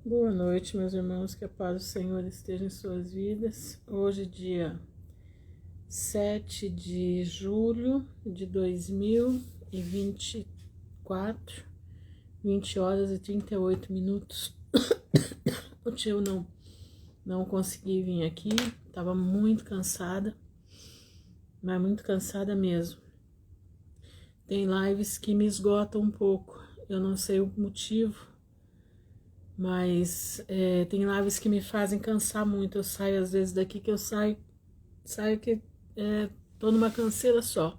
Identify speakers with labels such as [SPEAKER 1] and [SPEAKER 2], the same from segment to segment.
[SPEAKER 1] Boa noite, meus irmãos, que a paz do Senhor esteja em suas vidas. Hoje, dia 7 de julho de 2024, 20 horas e 38 minutos. O tio não consegui vir aqui, estava muito cansada, mas muito cansada mesmo. Tem lives que me esgotam um pouco, eu não sei o motivo, mas tem lives que me fazem cansar muito. Eu saio às vezes daqui que eu saio que tô numa canseira só.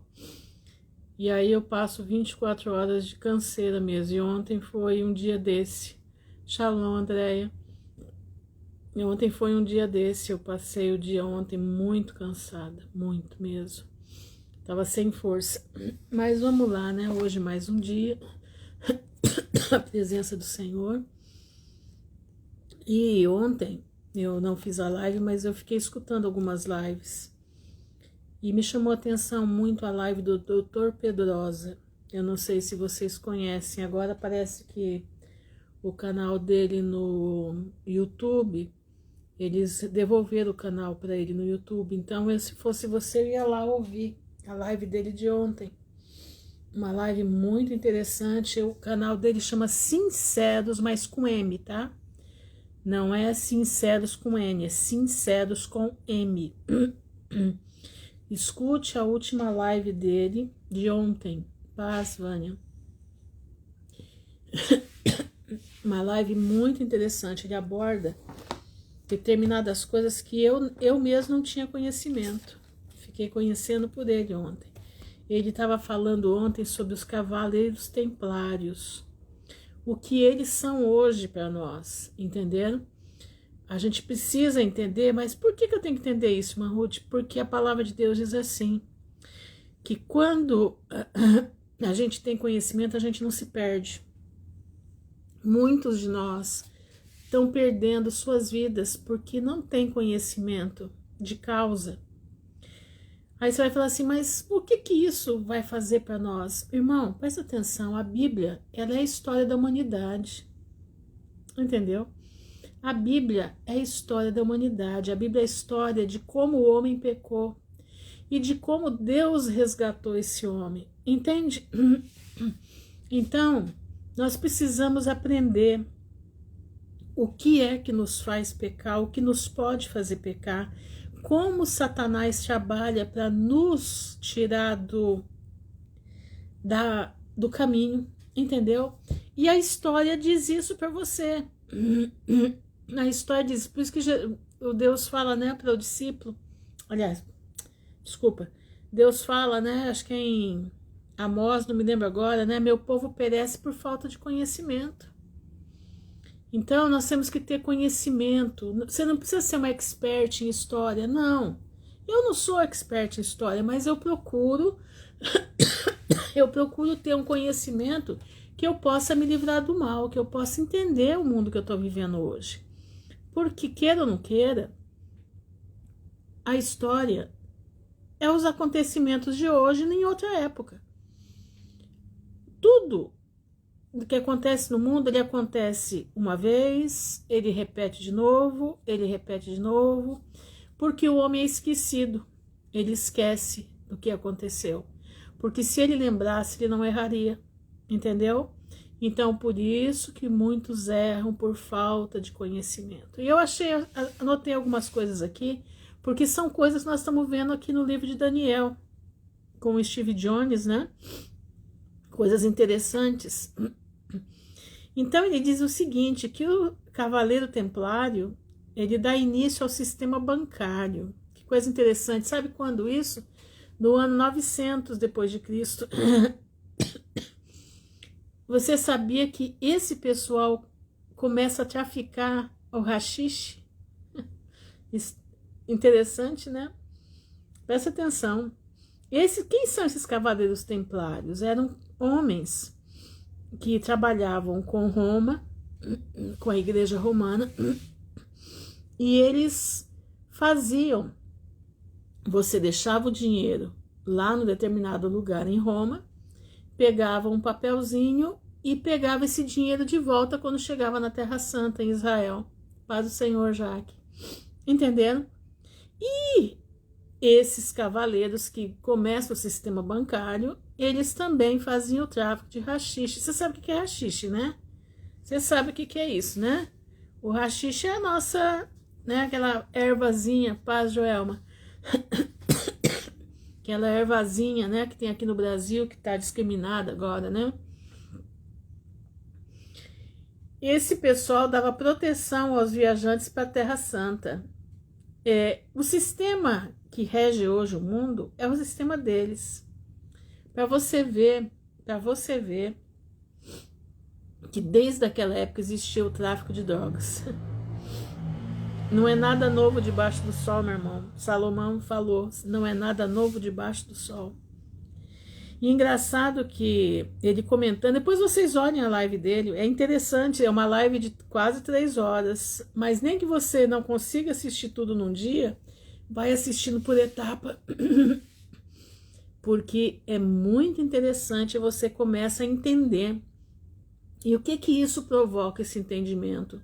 [SPEAKER 1] E aí eu passo 24 horas de canseira mesmo. E ontem foi um dia desse. Shalom, Andréia. E ontem foi um dia desse. Eu passei o dia ontem muito cansada, muito mesmo. Tava sem força. Mas vamos lá, né? Hoje mais um dia. A presença do Senhor. E ontem eu não fiz a live, mas eu fiquei escutando algumas lives. E me chamou a atenção muito a live do Dr. Pedrosa. Eu não sei se vocês conhecem. Agora parece que o canal dele no YouTube, eles devolveram o canal para ele no YouTube. Então, se fosse você, eu ia lá ouvir a live dele de ontem. Uma live muito interessante. O canal dele chama Sinceros, mas com M, tá? Não é Sinceros com N, é Sinceros com M. Escute a última live dele de ontem. Paz, Vânia. Uma live muito interessante. Ele aborda determinadas coisas que eu mesmo não tinha conhecimento. Fiquei conhecendo por ele ontem. Ele estava falando ontem sobre os cavaleiros templários. O que eles são hoje para nós, entenderam? A gente precisa entender, mas por que eu tenho que entender isso, Marruth? Porque a palavra de Deus diz assim, que quando a gente tem conhecimento, a gente não se perde. Muitos de nós estão perdendo suas vidas porque não tem conhecimento de causa. Aí você vai falar assim, mas o que isso vai fazer para nós? Irmão, presta atenção, a Bíblia, ela é a história da humanidade, entendeu? A Bíblia é a história da humanidade, a Bíblia é a história de como o homem pecou e de como Deus resgatou esse homem, entende? Então, nós precisamos aprender o que é que nos faz pecar, o que nos pode fazer pecar, como Satanás trabalha para nos tirar do caminho, entendeu? E a história diz isso para você. A história diz, por isso que o Deus fala, né, para o discípulo, aliás, desculpa, Deus fala, né, acho que é em Amós, não me lembro agora, né, meu povo perece por falta de conhecimento. Então, nós temos que ter conhecimento. Você não precisa ser uma expert em história, não. Eu não sou expert em história, mas eu procuro ter um conhecimento que eu possa me livrar do mal, que eu possa entender o mundo que eu estou vivendo hoje. Porque, queira ou não queira, a história é os acontecimentos de hoje em outra época. Tudo o que acontece no mundo, ele acontece uma vez, ele repete de novo, porque o homem é esquecido, ele esquece do que aconteceu. Porque se ele lembrasse, ele não erraria, entendeu? Então, por isso que muitos erram por falta de conhecimento. E eu anotei algumas coisas aqui, porque são coisas que nós estamos vendo aqui no livro de Daniel, com o Steve Jones, né? Coisas interessantes. Então ele diz o seguinte, que o cavaleiro templário, ele dá início ao sistema bancário. Que coisa interessante, sabe quando isso? No ano 900 depois de Cristo. Você sabia que esse pessoal começa a traficar o haxixe? Interessante, né? Presta atenção. Quem são esses cavaleiros templários? Eram homens que trabalhavam com Roma, com a igreja romana, e eles faziam, você deixava o dinheiro lá no determinado lugar em Roma, pegava um papelzinho e pegava esse dinheiro de volta quando chegava na Terra Santa, em Israel. Paz do Senhor, Jaque. Entenderam? E esses cavaleiros que começam o sistema bancário, eles também faziam o tráfico de haxixe. Você sabe o que é haxixe, né? Você sabe o que é isso, né? O haxixe é a nossa, né, aquela ervazinha, paz, Joelma. Aquela ervazinha, né, que tem aqui no Brasil, que está discriminada agora, né? Esse pessoal dava proteção aos viajantes para a Terra Santa. O sistema que rege hoje o mundo é o sistema deles. Para você ver que desde aquela época existia o tráfico de drogas. Não é nada novo debaixo do sol, meu irmão. Salomão falou, não é nada novo debaixo do sol. E engraçado que ele comentando, depois vocês olhem a live dele, é interessante, é uma live de quase 3 horas, mas nem que você não consiga assistir tudo num dia, vai assistindo por etapa, porque é muito interessante, você começa a entender. E o que isso provoca, esse entendimento?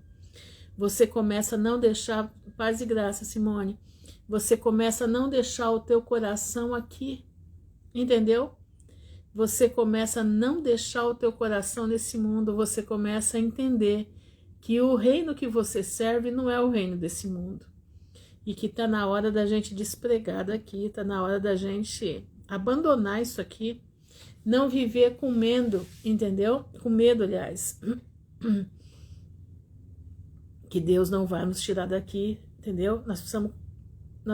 [SPEAKER 1] Você começa a não deixar, paz e graça, Simone, você começa a não deixar o teu coração aqui, entendeu? Você começa a não deixar o teu coração nesse mundo, você começa a entender que o reino que você serve não é o reino desse mundo. E que tá na hora da gente despregar daqui, tá na hora da gente abandonar isso aqui, não viver com medo, entendeu? Com medo, aliás. Que Deus não vai nos tirar daqui, entendeu? Nós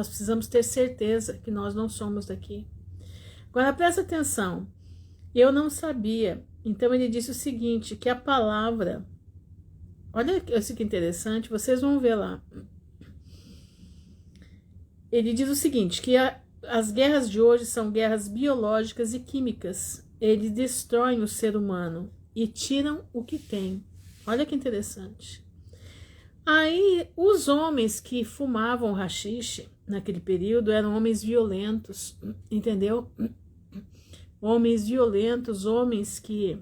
[SPEAKER 1] precisamos ter certeza que nós não somos daqui. Agora presta atenção, eu não sabia, então ele disse o seguinte, que a palavra, olha isso que interessante, vocês vão ver lá. Ele diz o seguinte, que as guerras de hoje são guerras biológicas e químicas, eles destroem o ser humano e tiram o que tem. Olha que interessante. Aí, os homens que fumavam haxixe naquele período eram homens violentos, entendeu? Homens violentos, homens que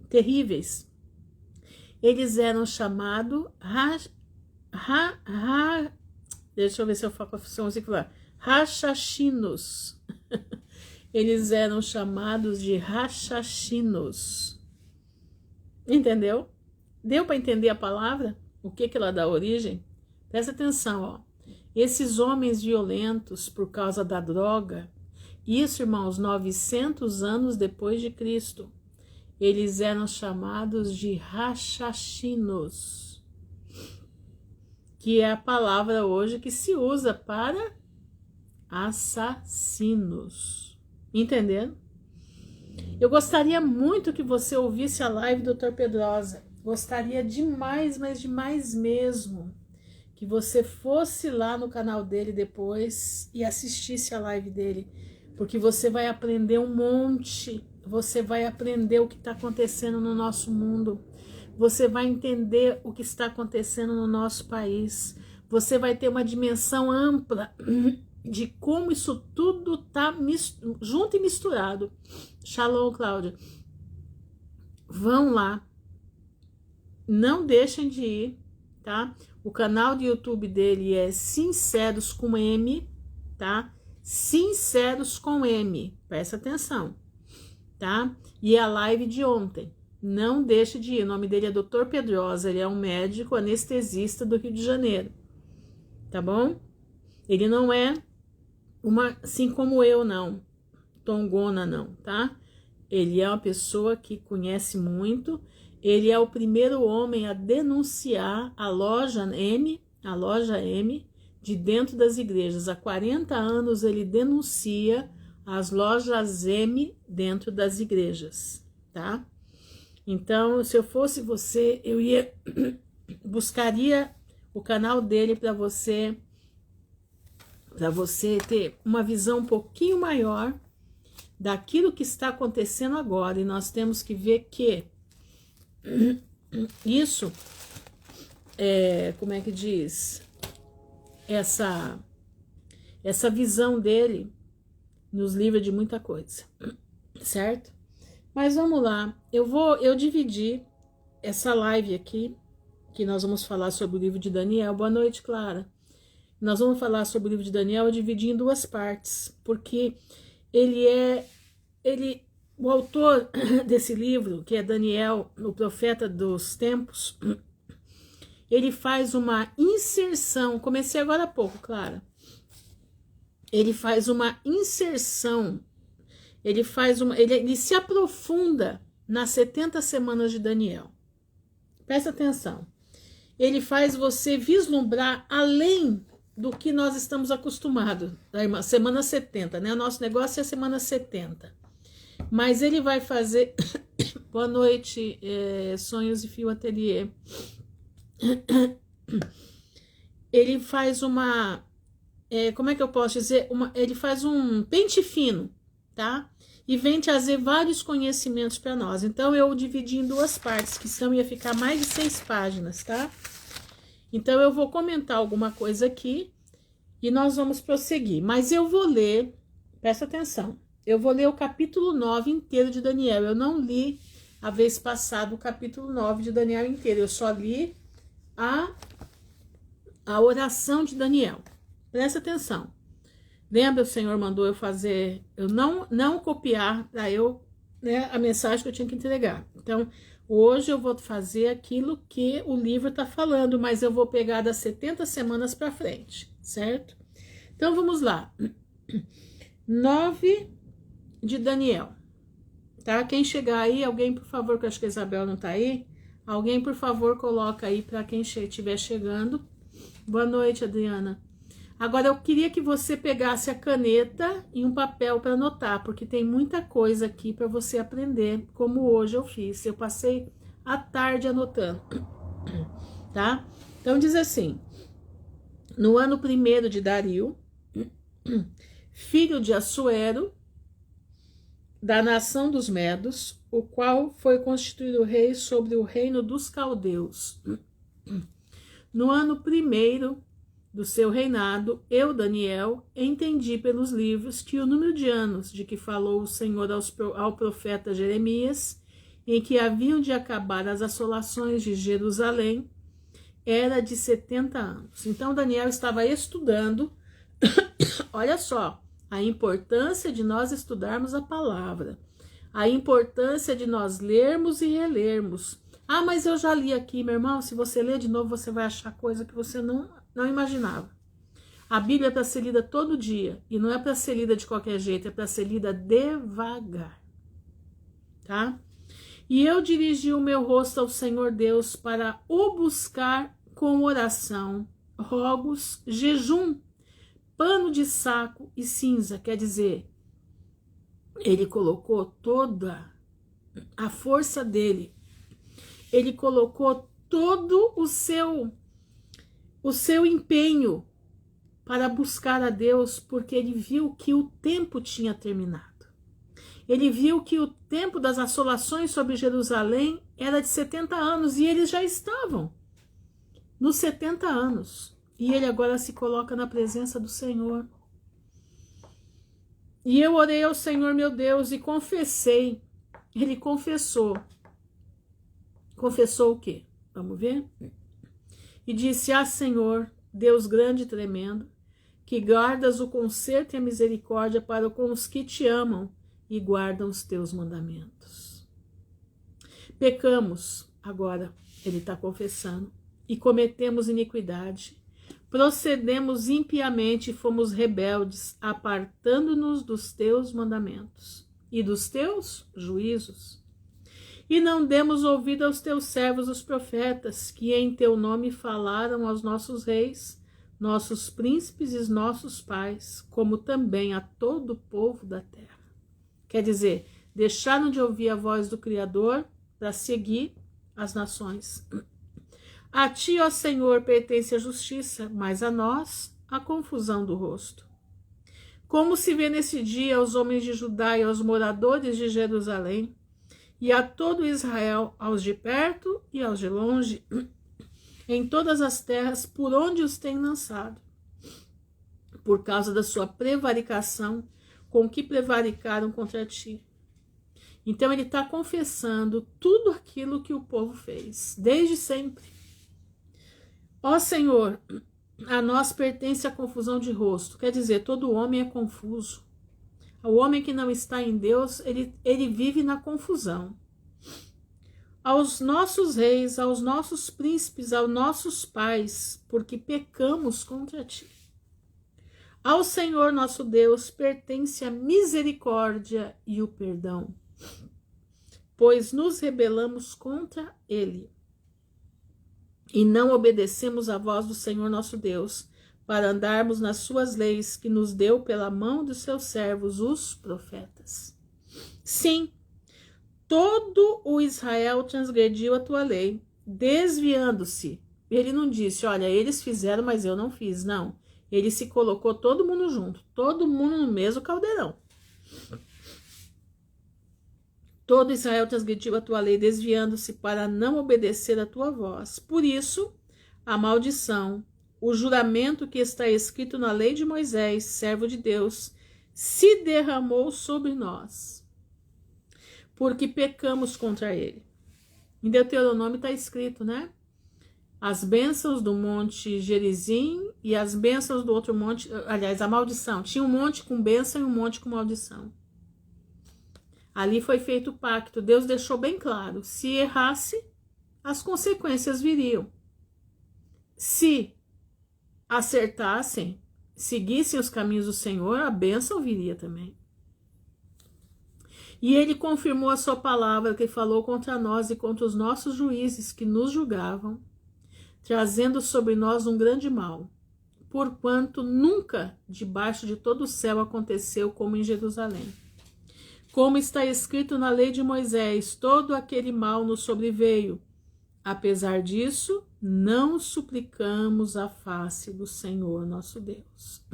[SPEAKER 1] terríveis. Eles eram chamados deixa eu ver se eu consigo falar. Rachachinos. Eles eram chamados de rachachinos. Entendeu? Deu para entender a palavra? O que ela dá origem? Presta atenção, ó. Esses homens violentos por causa da droga, isso, irmãos, 900 anos depois de Cristo, eles eram chamados de rachachinos, que é a palavra hoje que se usa para assassinos. Entendendo? Eu gostaria muito que você ouvisse a live do Dr. Pedrosa. Gostaria demais, mas demais mesmo, que você fosse lá no canal dele depois e assistisse a live dele, porque você vai aprender um monte, você vai aprender o que está acontecendo no nosso mundo, você vai entender o que está acontecendo no nosso país, você vai ter uma dimensão ampla de como isso tudo está junto e misturado. Shalom, Cláudia. Vão lá. Não deixem de ir, tá? O canal do YouTube dele é Sinceros com M, tá? Sinceros com M, presta atenção, tá? E a live de ontem, não deixe de ir, o nome dele é Dr. Pedrosa, ele é um médico anestesista do Rio de Janeiro, tá bom? Ele não é assim como eu, não, tongona não, tá? Ele é uma pessoa que conhece muito. Ele é o primeiro homem a denunciar a loja M de dentro das igrejas. Há 40 anos ele denuncia as lojas M dentro das igrejas, tá? Então, se eu fosse você, eu buscaria o canal dele para você ter uma visão um pouquinho maior daquilo que está acontecendo agora. E nós temos que ver que isso, como é que diz? Essa visão dele nos livra de muita coisa, certo? Mas vamos lá, eu dividi essa live aqui, que nós vamos falar sobre o livro de Daniel. Boa noite, Clara. Nós vamos falar sobre o livro de Daniel, eu dividi em duas partes, porque o autor desse livro, que é Daniel, o profeta dos tempos, ele faz uma inserção, comecei agora há pouco, Clara. Ele faz uma inserção, ele se aprofunda nas 70 semanas de Daniel. Presta atenção. Ele faz você vislumbrar além do que nós estamos acostumados. Semana 70, né? O nosso negócio é a semana 70. Mas ele vai fazer... Boa noite, Sonhos e Fio Ateliê. Ele faz uma... como é que eu posso dizer? Ele faz um pente fino, tá? E vem trazer vários conhecimentos para nós. Então, eu dividi em duas partes, que senão ia ficar mais de 6 páginas, tá? Então, eu vou comentar alguma coisa aqui e nós vamos prosseguir. Mas eu vou ler, presta atenção, eu vou ler o capítulo 9 inteiro de Daniel. Eu não li a vez passada o capítulo 9 de Daniel inteiro, eu só li a oração de Daniel. Presta atenção. Lembra, o Senhor mandou eu fazer, eu não copiar para eu, né, a mensagem que eu tinha que entregar. Então, hoje eu vou fazer aquilo que o livro está falando, mas eu vou pegar das 70 semanas para frente, certo? Então, vamos lá. 9 de Daniel, tá? Quem chegar aí, alguém, por favor, que eu acho que a Isabel não tá aí, alguém, por favor, coloca aí para quem estiver chegando. Boa noite, Adriana. Agora, eu queria que você pegasse a caneta e um papel para anotar, porque tem muita coisa aqui para você aprender, como hoje eu fiz. Eu passei a tarde anotando, tá? Então, diz assim: no ano 1º de Dario, filho de Assuero, da nação dos Medos, o qual foi constituído rei sobre o reino dos caldeus. No ano 1º do seu reinado, eu, Daniel, entendi pelos livros que o número de anos de que falou o Senhor ao profeta Jeremias, em que haviam de acabar as assolações de Jerusalém, era de 70 anos. Então, Daniel estava estudando, olha só, a importância de nós estudarmos a palavra, a importância de nós lermos e relermos. Ah, mas eu já li aqui, meu irmão, se você ler de novo, você vai achar coisa que você não imaginava. A Bíblia é para ser lida todo dia, e não é para ser lida de qualquer jeito, é para ser lida devagar, tá? E eu dirigi o meu rosto ao Senhor Deus para o buscar com oração, rogos, jejum, pano de saco e cinza. Quer dizer, ele colocou toda a força dele, ele colocou todo o seu empenho para buscar a Deus, porque ele viu que o tempo tinha terminado. Ele viu que o tempo das assolações sobre Jerusalém era de 70 anos, e eles já estavam nos 70 anos. E ele agora se coloca na presença do Senhor. E eu orei ao Senhor meu Deus e confessei. Ele confessou. Confessou o quê? Vamos ver? E disse: ah, Senhor, Deus grande e tremendo, que guardas o conserto e a misericórdia para com os que te amam e guardam os teus mandamentos. Pecamos, agora ele está confessando, e cometemos iniquidade, procedemos impiamente e fomos rebeldes, apartando-nos dos teus mandamentos e dos teus juízos. E não demos ouvido aos teus servos os profetas, que em teu nome falaram aos nossos reis, nossos príncipes e nossos pais, como também a todo o povo da terra. Quer dizer, deixaram de ouvir a voz do Criador para seguir as nações. A ti, ó Senhor, pertence a justiça, mas a nós a confusão do rosto. Como se vê nesse dia aos homens de Judá e aos moradores de Jerusalém, e a todo Israel, aos de perto e aos de longe, em todas as terras por onde os tem lançado, por causa da sua prevaricação, com que prevaricaram contra ti. Então ele está confessando tudo aquilo que o povo fez, desde sempre. Ó Senhor, a nós pertence a confusão de rosto, quer dizer, todo homem é confuso. O homem que não está em Deus, ele vive na confusão. Aos nossos reis, aos nossos príncipes, aos nossos pais, porque pecamos contra ti. Ao Senhor nosso Deus pertence a misericórdia e o perdão, pois nos rebelamos contra ele e não obedecemos à voz do Senhor nosso Deus, para andarmos nas suas leis que nos deu pela mão dos seus servos, os profetas. Sim, todo o Israel transgrediu a tua lei, desviando-se. Ele não disse, olha, eles fizeram, mas eu não fiz, não. Ele se colocou todo mundo junto, todo mundo no mesmo caldeirão. Todo Israel transgrediu a tua lei, desviando-se para não obedecer a tua voz. Por isso, a maldição, o juramento que está escrito na lei de Moisés, servo de Deus, se derramou sobre nós, porque pecamos contra ele. Em Deuteronômio está escrito, né? As bênçãos do monte Gerizim e as bênçãos do outro monte, aliás, a maldição. Tinha um monte com bênção e um monte com maldição. Ali foi feito o pacto. Deus deixou bem claro, se errasse, as consequências viriam. Se acertassem, seguissem os caminhos do Senhor, a bênção viria também. E ele confirmou a sua palavra que falou contra nós e contra os nossos juízes que nos julgavam, trazendo sobre nós um grande mal, porquanto nunca debaixo de todo o céu aconteceu como em Jerusalém. Como está escrito na lei de Moisés, todo aquele mal nos sobreveio. Apesar disso, não suplicamos a face do Senhor nosso Deus,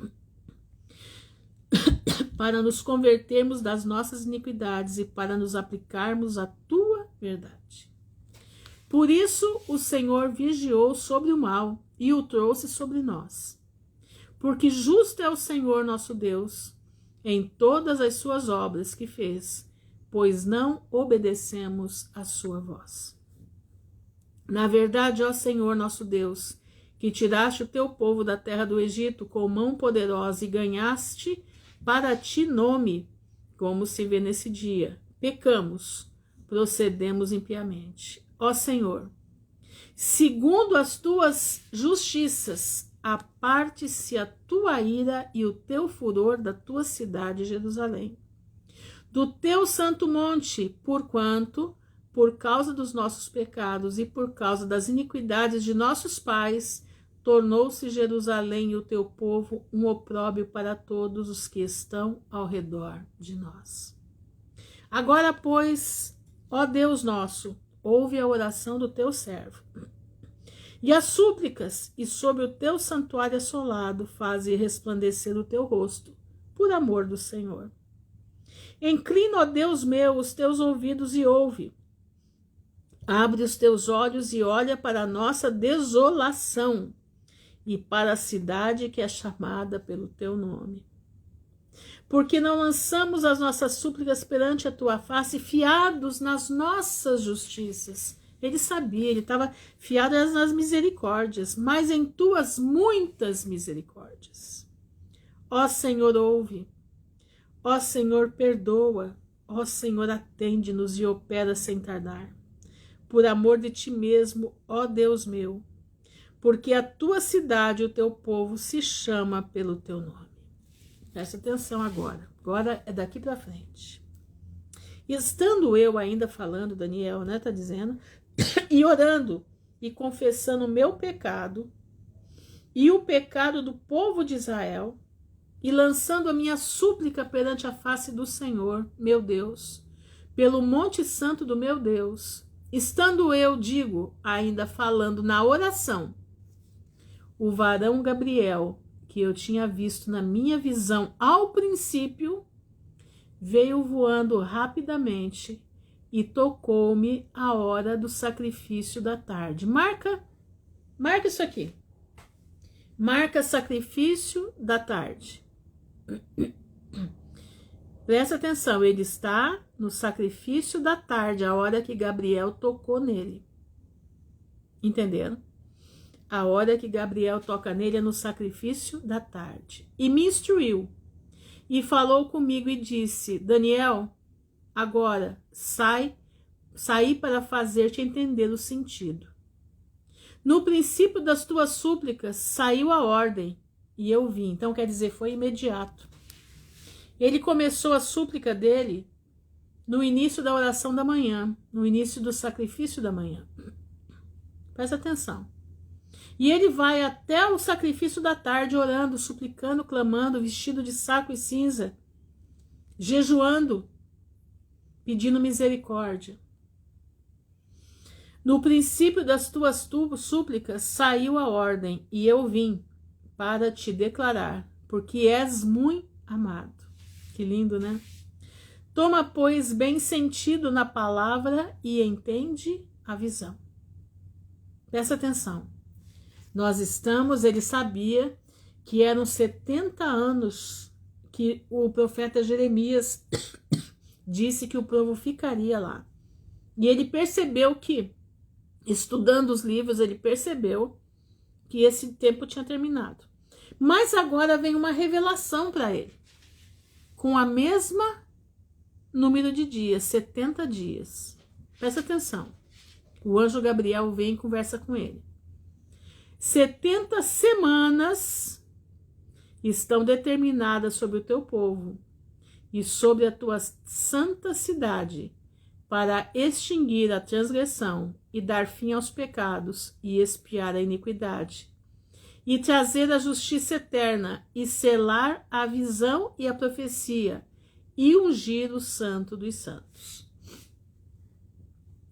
[SPEAKER 1] para nos convertermos das nossas iniquidades e para nos aplicarmos à tua verdade. Por isso o Senhor vigiou sobre o mal e o trouxe sobre nós. Porque justo é o Senhor nosso Deus em todas as suas obras que fez, pois não obedecemos a sua voz. Na verdade, ó Senhor nosso Deus, que tiraste o teu povo da terra do Egito com mão poderosa e ganhaste para ti nome, como se vê nesse dia, pecamos, procedemos impiamente. Ó Senhor, segundo as tuas justiças, aparte-se a tua ira e o teu furor da tua cidade, Jerusalém, do teu santo monte, porquanto, por causa dos nossos pecados e por causa das iniquidades de nossos pais, tornou-se Jerusalém e o teu povo um opróbrio para todos os que estão ao redor de nós. Agora, pois, ó Deus nosso, ouve a oração do teu servo e as súplicas, e sobre o teu santuário assolado faze resplandecer o teu rosto, por amor do Senhor. Inclina, ó Deus meu, os teus ouvidos e ouve. Abre os teus olhos e olha para a nossa desolação e para a cidade que é chamada pelo teu nome. Porque não lançamos as nossas súplicas perante a tua face, fiados nas nossas justiças. Ele sabia, ele estava fiado nas misericórdias, mas em tuas muitas misericórdias. Ó Senhor, ouve. Ó Senhor, perdoa. Ó Senhor, atende-nos e opera sem tardar. Por amor de ti mesmo, ó Deus meu, porque a tua cidade e o teu povo se chama pelo teu nome. Presta atenção agora é daqui para frente. Estando eu ainda falando, Daniel, né, tá dizendo, e orando e confessando o meu pecado e o pecado do povo de Israel, e lançando a minha súplica perante a face do Senhor, meu Deus, pelo monte santo do meu Deus, estando eu, digo, ainda falando na oração, o varão Gabriel, que eu tinha visto na minha visão ao princípio, veio voando rapidamente e tocou-me a hora do sacrifício da tarde. Marca isso aqui. Marca sacrifício da tarde. Presta atenção, ele está no sacrifício da tarde, a hora que Gabriel tocou nele. Entenderam? A hora que Gabriel toca nele é no sacrifício da tarde. E me instruiu, e falou comigo e disse: Daniel, agora saí para fazer-te entender o sentido. No princípio das tuas súplicas saiu a ordem, e eu vim. Então quer dizer, foi imediato. Ele começou a súplica dele no início da oração da manhã, no início do sacrifício da manhã. Presta atenção. E ele vai até o sacrifício da tarde orando, suplicando, clamando, vestido de saco e cinza, jejuando, pedindo misericórdia. No princípio das tuas súplicas saiu a ordem, e eu vim para te declarar, porque és muito amado. Que lindo, né? Toma, pois, bem sentido na palavra e entende a visão. Presta atenção. Ele sabia que eram 70 anos que o profeta Jeremias disse que o povo ficaria lá. E ele percebeu que, estudando os livros, ele percebeu que esse tempo tinha terminado. Mas agora vem uma revelação para ele, com a mesma número de dias, 70 dias. Presta atenção. O anjo Gabriel vem e conversa com ele. 70 semanas estão determinadas sobre o teu povo e sobre a tua santa cidade, para extinguir a transgressão e dar fim aos pecados e expiar a iniquidade, e trazer a justiça eterna e selar a visão e a profecia e ungir o santo dos santos.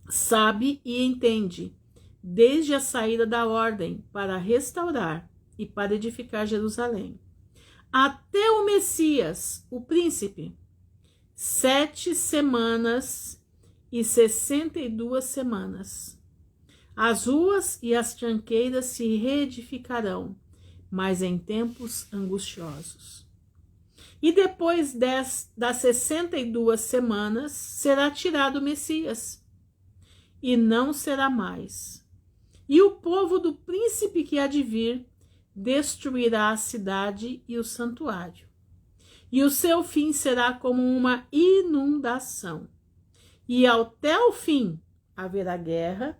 [SPEAKER 1] Sabe e entende, desde a saída da ordem para restaurar e para edificar Jerusalém, até o Messias, o príncipe, 7 semanas e 62 semanas. As ruas e as tranqueiras se reedificarão, mas em tempos angustiosos. E depois das 62 semanas será tirado o Messias, e não será mais. E o povo do príncipe que há de vir destruirá a cidade e o santuário. E o seu fim será como uma inundação. E até o fim haverá guerra,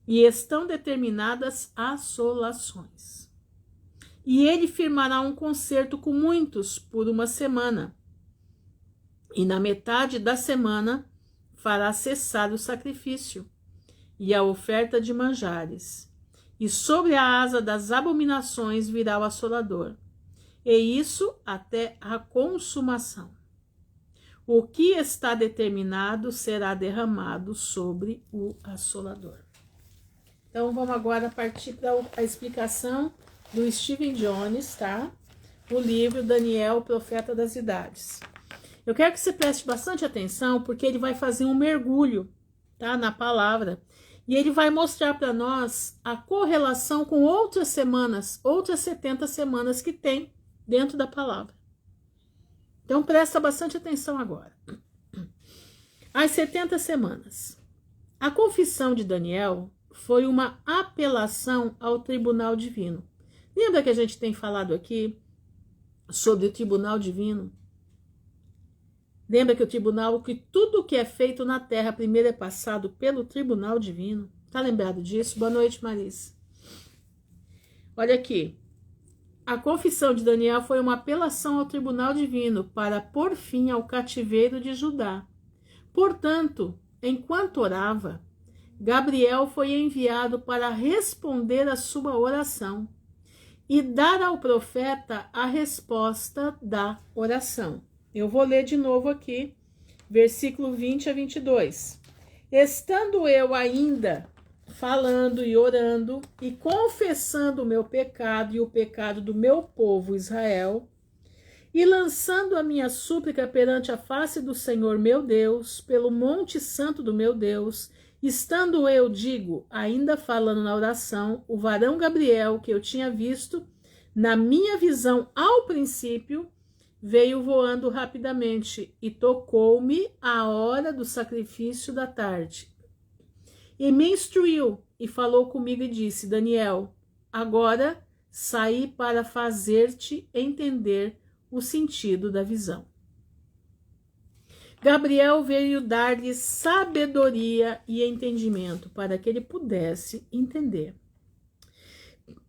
[SPEAKER 1] e estão determinadas assolações. E ele firmará um concerto com muitos por 1 semana. E na metade da semana fará cessar o sacrifício e a oferta de manjares. E sobre a asa das abominações virá o assolador. E isso até a consumação. O que está determinado será derramado sobre o assolador. Então, vamos agora partir para a explicação do Stephen Jones, tá? O livro Daniel, Profeta das Idades. Eu quero que você preste bastante atenção, porque ele vai fazer um mergulho, tá? Na palavra. E ele vai mostrar para nós a correlação com outras semanas, outras 70 semanas que tem dentro da palavra. Então, presta bastante atenção agora. As 70 semanas. A confissão de Daniel foi uma apelação ao tribunal divino. Lembra que a gente tem falado aqui sobre o tribunal divino? Lembra que o tribunal, que tudo que é feito na terra primeiro é passado pelo tribunal divino? Tá lembrado disso? Boa noite, Marisa. Olha aqui. A confissão de Daniel foi uma apelação ao tribunal divino para pôr fim ao cativeiro de Judá. Portanto, enquanto orava, Gabriel foi enviado para responder a sua oração e dar ao profeta a resposta da oração. Eu vou ler de novo aqui, versículo 20 a 22. Estando eu ainda falando e orando e confessando o meu pecado e o pecado do meu povo Israel, e lançando a minha súplica perante a face do Senhor meu Deus, pelo monte santo do meu Deus, estando eu, digo, ainda falando na oração, o varão Gabriel, que eu tinha visto na minha visão ao princípio, veio voando rapidamente e tocou-me a hora do sacrifício da tarde. E me instruiu e falou comigo e disse: Daniel, agora saí para fazer-te entender o sentido da visão. Gabriel veio dar-lhe sabedoria e entendimento para que ele pudesse entender.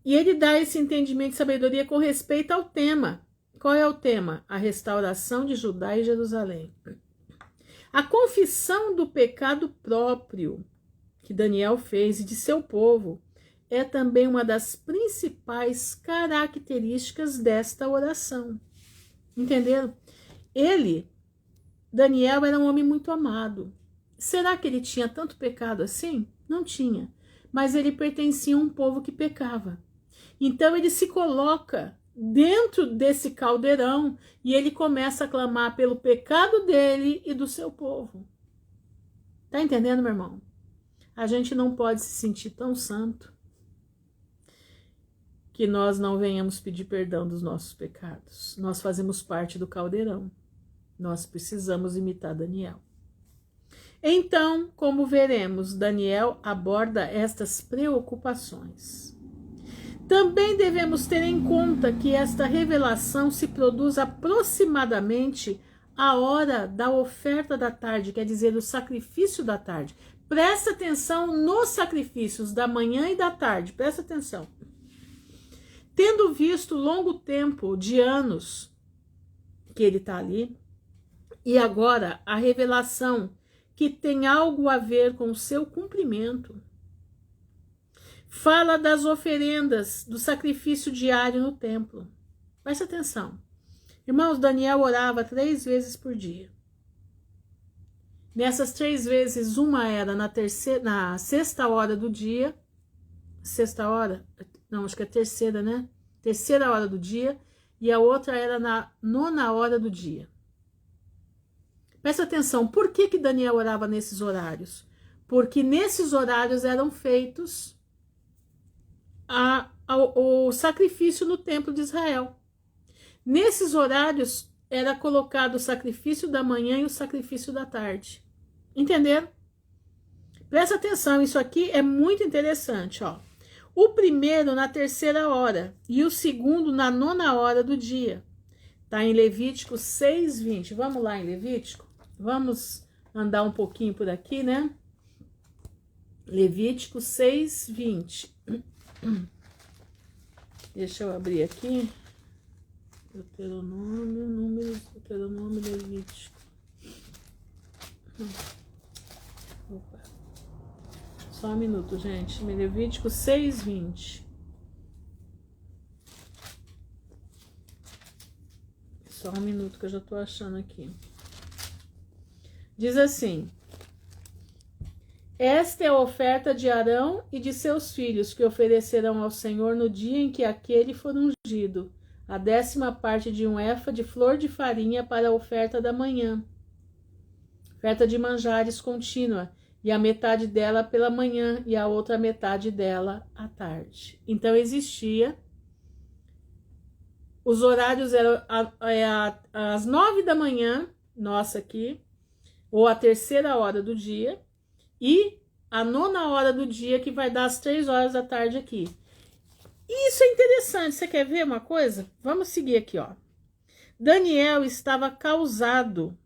[SPEAKER 1] E ele dá esse entendimento e sabedoria com respeito ao tema. Qual é o tema? A restauração de Judá e Jerusalém. A confissão do pecado próprio que Daniel fez e de seu povo é também uma das principais características desta oração. Entenderam? Daniel era um homem muito amado. Será que ele tinha tanto pecado assim? Não tinha. Mas ele pertencia a um povo que pecava. Então ele se coloca dentro desse caldeirão e ele começa a clamar pelo pecado dele e do seu povo. Tá entendendo, meu irmão? A gente não pode se sentir tão santo que nós não venhamos pedir perdão dos nossos pecados. Nós fazemos parte do caldeirão. Nós precisamos imitar Daniel. Então, como veremos, Daniel aborda estas preocupações. Também devemos ter em conta que esta revelação se produz aproximadamente à hora da oferta da tarde, quer dizer, o sacrifício da tarde. Presta atenção nos sacrifícios da manhã e da tarde, presta atenção. Tendo visto longo tempo de anos que ele está ali, e agora a revelação que tem algo a ver com o seu cumprimento, fala das oferendas, do sacrifício diário no templo. Presta atenção. Irmãos, Daniel orava 3 vezes por dia. Nessas 3 vezes, uma era na sexta hora do dia. Sexta hora? Não, acho que é terceira, né? Terceira hora do dia. E a outra era na 9ª hora do dia. Presta atenção, por que Daniel orava nesses horários? Porque nesses horários eram feitos o sacrifício no templo de Israel. Nesses horários era colocado o sacrifício da manhã e o sacrifício da tarde. Entenderam? Presta atenção, isso aqui é muito interessante, ó. O primeiro na 3ª hora e o segundo na 9ª hora do dia. Tá em Levítico 6:20. Vamos lá em Levítico? Vamos andar um pouquinho por aqui, né? Levítico 6:20. Deixa eu abrir aqui. Deuteronômio, Números, Deuteronômio, Levítico. Opa. Só um minuto, gente. Levítico 6:20. Só um minuto que eu já tô achando aqui. Diz assim: esta é a oferta de Arão e de seus filhos, que oferecerão ao Senhor no dia em que aquele for ungido, a 10ª parte de um efa de flor de farinha para a oferta da manhã, oferta de manjares contínua, e a metade dela pela manhã e a outra metade dela à tarde. Então existia, os horários eram às 9 da manhã, nossa aqui, ou a 3ª hora do dia, e a 9ª hora do dia, que vai dar às 3 horas da tarde aqui. E isso é interessante, você quer ver uma coisa? Vamos seguir aqui, ó. Daniel estava cansado.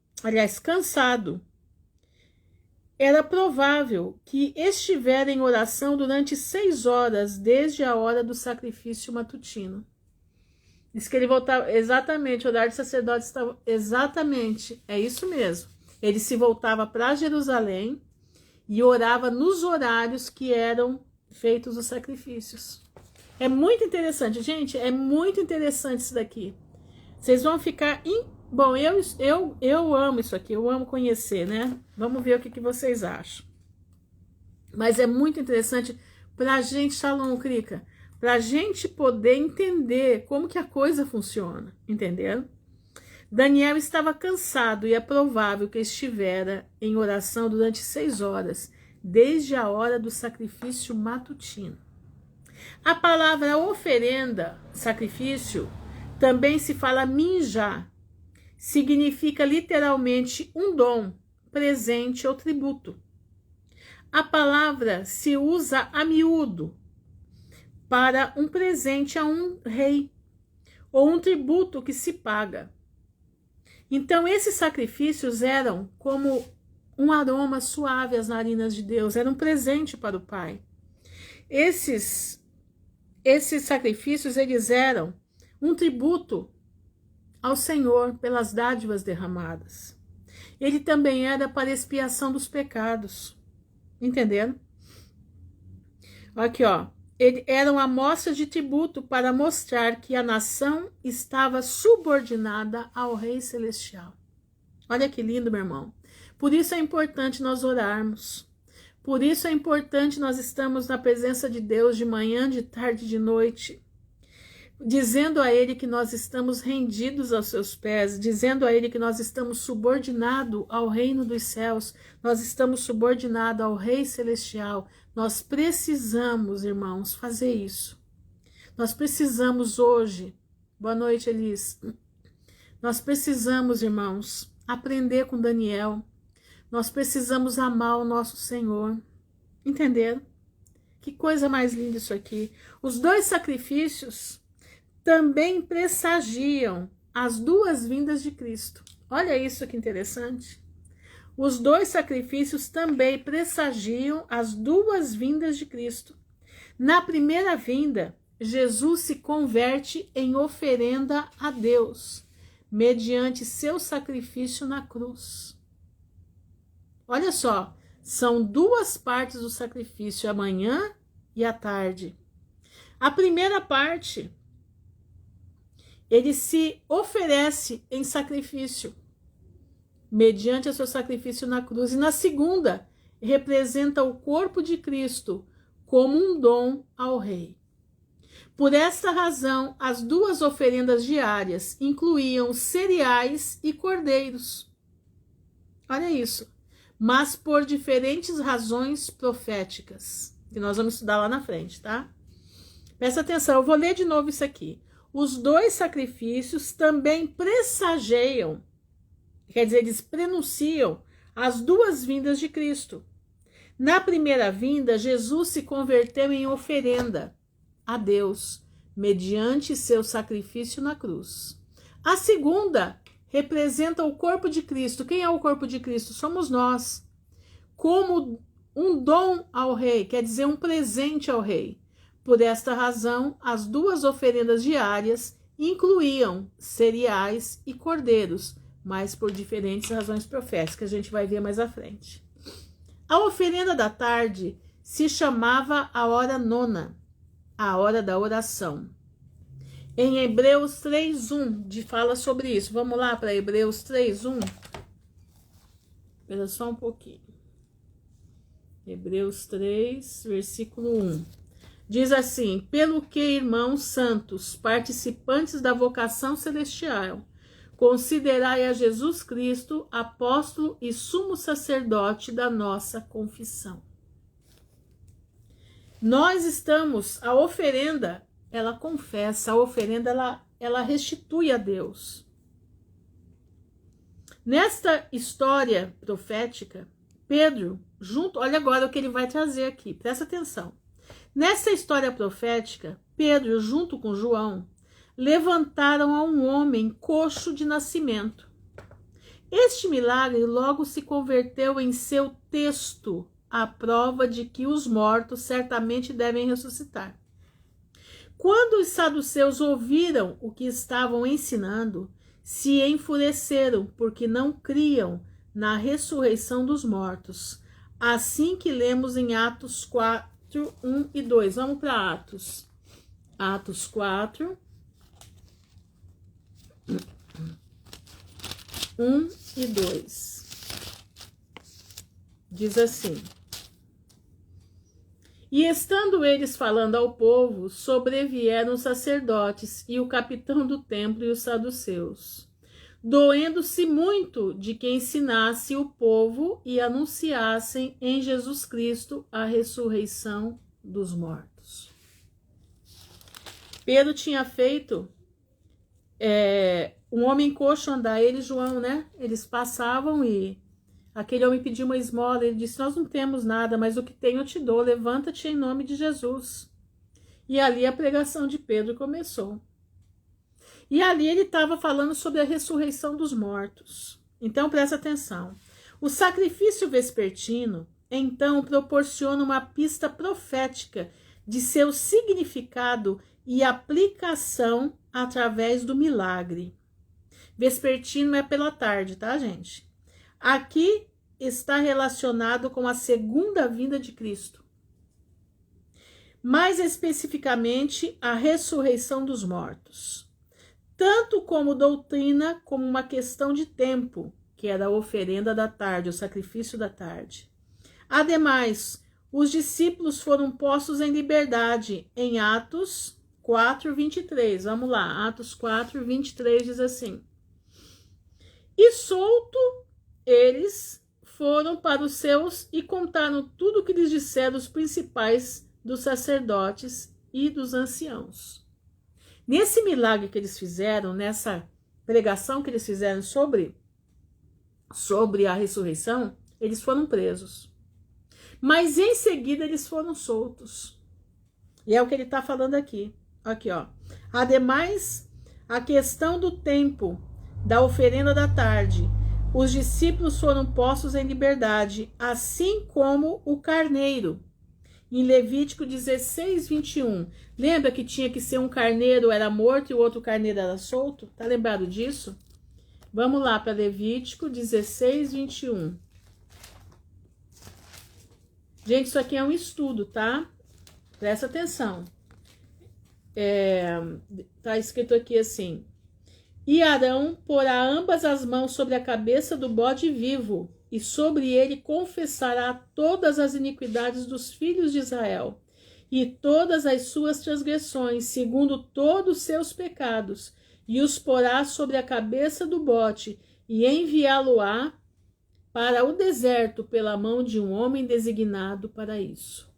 [SPEAKER 1] Era provável que estivera em oração durante 6 horas, desde a hora do sacrifício matutino. Diz que ele voltava, exatamente, o horário do sacerdote estava, exatamente, é isso mesmo. Ele se voltava para Jerusalém e orava nos horários que eram feitos os sacrifícios. É muito interessante, gente, é muito interessante isso daqui. Vocês vão ficar... Bom, eu amo isso aqui, eu amo conhecer, né? Vamos ver o que vocês acham. Mas é muito interessante para a gente, Shalom, Krika, para a gente poder entender como que a coisa funciona, entenderam? Daniel estava cansado e é provável que estivera em oração durante 6 horas, desde a hora do sacrifício matutino. A palavra oferenda, sacrifício, também se fala minjá, significa literalmente um dom, presente ou tributo. A palavra se usa a miúdo para um presente a um rei ou um tributo que se paga. Então, esses sacrifícios eram como um aroma suave às narinas de Deus, era um presente para o Pai. Esses sacrifícios, eles eram um tributo ao Senhor pelas dádivas derramadas. Ele também era para expiação dos pecados. Entenderam? Aqui, ó. Ele era uma amostra de tributo para mostrar que a nação estava subordinada ao Rei Celestial. Olha que lindo, meu irmão. Por isso é importante nós orarmos. Por isso é importante nós estarmos na presença de Deus de manhã, de tarde, de noite, dizendo a Ele que nós estamos rendidos aos seus pés, dizendo a Ele que nós estamos subordinados ao reino dos céus, nós estamos subordinados ao Rei Celestial. Nós precisamos, irmãos, fazer isso. Nós precisamos hoje, boa noite, Elis, nós precisamos, irmãos, aprender com Daniel, nós precisamos amar o nosso Senhor, entenderam? Que coisa mais linda isso aqui. Os dois sacrifícios também pressagiam as duas vindas de Cristo. Olha isso que interessante. Os dois sacrifícios também pressagiam as duas vindas de Cristo. Na primeira vinda, Jesus se converte em oferenda a Deus, mediante seu sacrifício na cruz. Olha só, são duas partes do sacrifício, a manhã e a tarde. A primeira parte, ele se oferece em sacrifício, mediante o seu sacrifício na cruz. E na segunda, representa o corpo de Cristo como um dom ao rei. Por esta razão, as duas oferendas diárias incluíam cereais e cordeiros. Olha isso. Mas por diferentes razões proféticas, que nós vamos estudar lá na frente, tá? Presta atenção, eu vou ler de novo isso aqui. Os dois sacrifícios também pressageiam, quer dizer, eles prenunciam as duas vindas de Cristo. Na primeira vinda, Jesus se converteu em oferenda a Deus, mediante seu sacrifício na cruz. A segunda representa o corpo de Cristo. Quem é o corpo de Cristo? Somos nós. Como um dom ao rei, quer dizer, um presente ao rei. Por esta razão, as duas oferendas diárias incluíam cereais e cordeiros, mas por diferentes razões proféticas, a gente vai ver mais à frente. A oferenda da tarde se chamava a hora nona, a hora da oração. Em Hebreus 3:1, fala sobre isso. Vamos lá para Hebreus 3:1. Espera só um pouquinho. Hebreus 3, versículo 1. Diz assim: pelo que, irmãos santos, participantes da vocação celestial, considerai a Jesus Cristo, apóstolo e sumo sacerdote da nossa confissão. Nós estamos, a oferenda, ela confessa, a oferenda, ela restitui a Deus. Nesta história profética, Pedro, olha agora o que ele vai trazer aqui, presta atenção. Nessa história profética, Pedro, junto com João, levantaram a um homem coxo de nascimento. Este milagre logo se converteu em seu texto, a prova de que os mortos certamente devem ressuscitar. Quando os saduceus ouviram o que estavam ensinando, se enfureceram, porque não criam na ressurreição dos mortos. Assim que lemos em Atos 4, 1 e 2. Vamos para Atos. Atos 4, 1 e 2. Diz assim: e estando eles falando ao povo, sobrevieram os sacerdotes e o capitão do templo e os saduceus, doendo-se muito de que ensinasse o povo e anunciassem em Jesus Cristo a ressurreição dos mortos. Pedro tinha feito um homem coxo andar, ele e João, né? Eles passavam e aquele homem pediu uma esmola. Ele disse: nós não temos nada, mas o que tenho eu te dou. Levanta-te em nome de Jesus. E ali a pregação de Pedro começou. E ali ele estava falando sobre a ressurreição dos mortos. Então presta atenção. O sacrifício vespertino, então, proporciona uma pista profética de seu significado e aplicação através do milagre. Vespertino é pela tarde, tá, gente? Aqui está relacionado com a segunda vinda de Cristo. Mais especificamente, a ressurreição dos mortos. Tanto como doutrina, como uma questão de tempo, que era a oferenda da tarde, o sacrifício da tarde. Ademais, os discípulos foram postos em liberdade em Atos 4:23. Vamos lá, Atos 4:23 diz assim: e solto eles foram para os seus e contaram tudo o que lhes disseram os principais dos sacerdotes e dos anciãos. Nesse milagre que eles fizeram, nessa pregação que eles fizeram sobre a ressurreição, eles foram presos. Mas em seguida eles foram soltos. E é o que ele está falando aqui. Aqui, ó. Ademais, a questão do tempo da oferenda da tarde. Os discípulos foram postos em liberdade, assim como o carneiro. Em Levítico 16:21. Lembra que tinha que ser um carneiro era morto e o outro carneiro era solto? Tá lembrado disso? Vamos lá para Levítico 16:21. Gente, isso aqui é um estudo, tá? Presta atenção. Tá escrito aqui assim: e Arão porá ambas as mãos sobre a cabeça do bode vivo, e sobre ele confessará todas as iniquidades dos filhos de Israel, e todas as suas transgressões, segundo todos os seus pecados, e os porá sobre a cabeça do bode, e enviá-lo-á para o deserto pela mão de um homem designado para isso.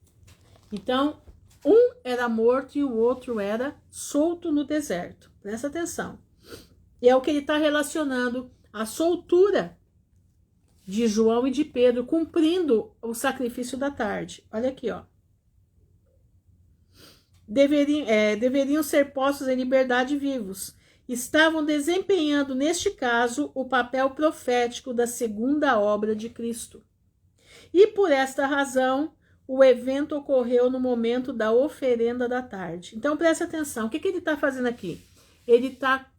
[SPEAKER 1] Então, um era morto e o outro era solto no deserto. Presta atenção. E é o que ele está relacionando a soltura de João e de Pedro, cumprindo o sacrifício da tarde. Olha aqui, ó. Deveriam ser postos em liberdade vivos. Estavam desempenhando, neste caso, o papel profético da segunda obra de Cristo. E por esta razão, o evento ocorreu no momento da oferenda da tarde. Então, presta atenção. O que ele está fazendo aqui? Ele está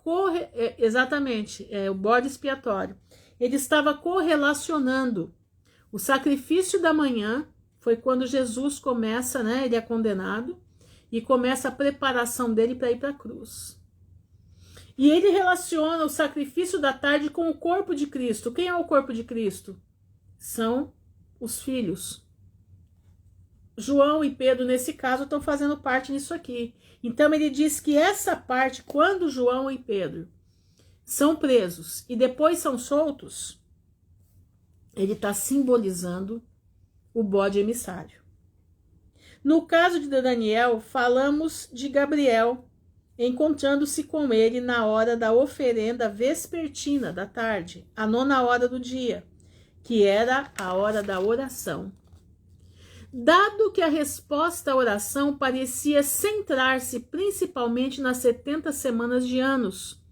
[SPEAKER 1] exatamente, o bode expiatório. Ele estava correlacionando o sacrifício da manhã, foi quando Jesus começa, né? Ele é condenado, e começa a preparação dele para ir para a cruz. E ele relaciona o sacrifício da tarde com o corpo de Cristo. Quem é o corpo de Cristo? São os filhos. João e Pedro, nesse caso, estão fazendo parte nisso aqui. Então ele diz que essa parte, quando João e Pedro são presos e depois são soltos, ele está simbolizando o bode emissário. No caso de Daniel, falamos de Gabriel, encontrando-se com ele na hora da oferenda vespertina da tarde, a 9ª hora do dia, que era a hora da oração. Dado que a resposta à oração parecia centrar-se principalmente nas 70 semanas de anos,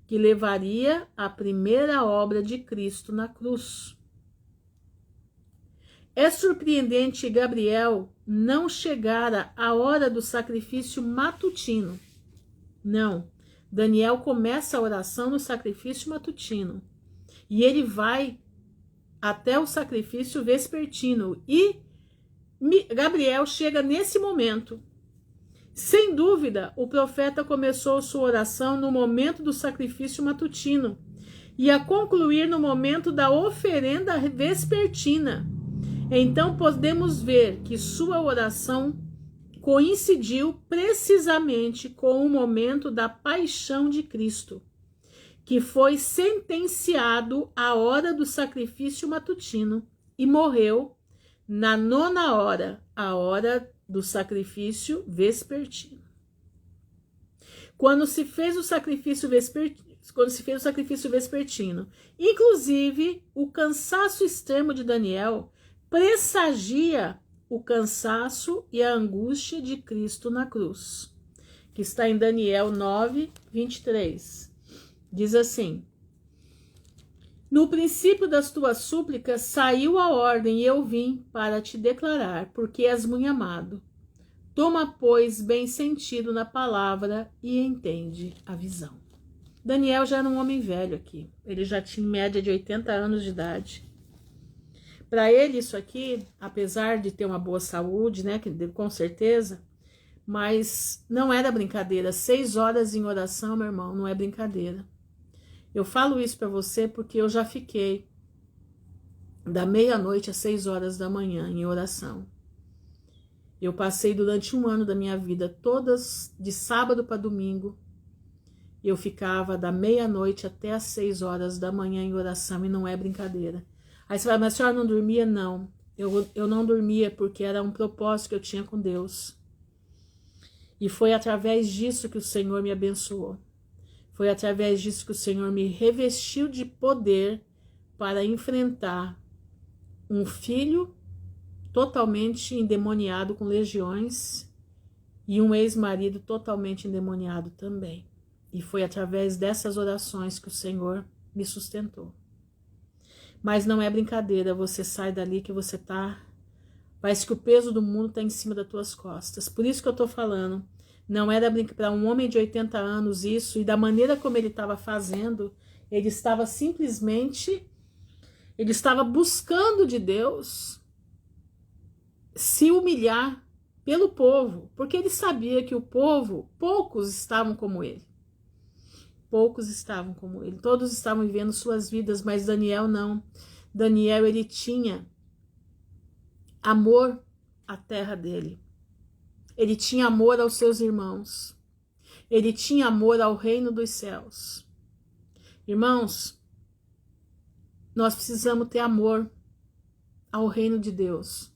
[SPEAKER 1] que levaria à primeira obra de Cristo na cruz. É surpreendente que Gabriel não chegara à hora do sacrifício matutino. Não, Daniel começa a oração no sacrifício matutino e ele vai até o sacrifício vespertino e Gabriel chega nesse momento. Sem dúvida, o profeta começou sua oração no momento do sacrifício matutino e a concluir no momento da oferenda vespertina. Então podemos ver que sua oração coincidiu precisamente com o momento da paixão de Cristo, que foi sentenciado à hora do sacrifício matutino e morreu na 9ª hora, a hora do sacrifício vespertino. quando se fez o sacrifício vespertino. Inclusive, o cansaço extremo de Daniel pressagia o cansaço e a angústia de Cristo na cruz, que está em Daniel 9, 23. Diz assim: no princípio das tuas súplicas saiu a ordem e eu vim para te declarar, porque és muito amado. Toma, pois, bem sentido na palavra e entende a visão. Daniel já era um homem velho aqui. Ele já tinha em média de 80 anos de idade. Para ele isso aqui, apesar de ter uma boa saúde, né, com certeza, mas não era brincadeira. 6 horas em oração, meu irmão, não é brincadeira. Eu falo isso para você porque eu já fiquei da meia-noite às 6 horas da manhã em oração. Eu passei durante 1 ano da minha vida, todas de sábado para domingo, eu ficava da meia-noite até às 6 horas da manhã em oração, e não é brincadeira. Aí você vai, mas a senhora não dormia? Não, eu não dormia porque era um propósito que eu tinha com Deus. E foi através disso que o Senhor me abençoou. Foi através disso que o Senhor me revestiu de poder para enfrentar um filho totalmente endemoniado com legiões e um ex-marido totalmente endemoniado também. E foi através dessas orações que o Senhor me sustentou. Mas não é brincadeira, você sai dali que você tá, parece que o peso do mundo tá em cima das tuas costas. Por isso que eu tô falando, não era para um homem de 80 anos isso, e da maneira como ele estava fazendo, ele estava buscando de Deus se humilhar pelo povo, porque ele sabia que o povo, poucos estavam como ele. Poucos estavam como ele, todos estavam vivendo suas vidas, mas Daniel não. Daniel, ele tinha amor à terra dele. Ele tinha amor aos seus irmãos. Ele tinha amor ao reino dos céus. Irmãos, nós precisamos ter amor ao reino de Deus.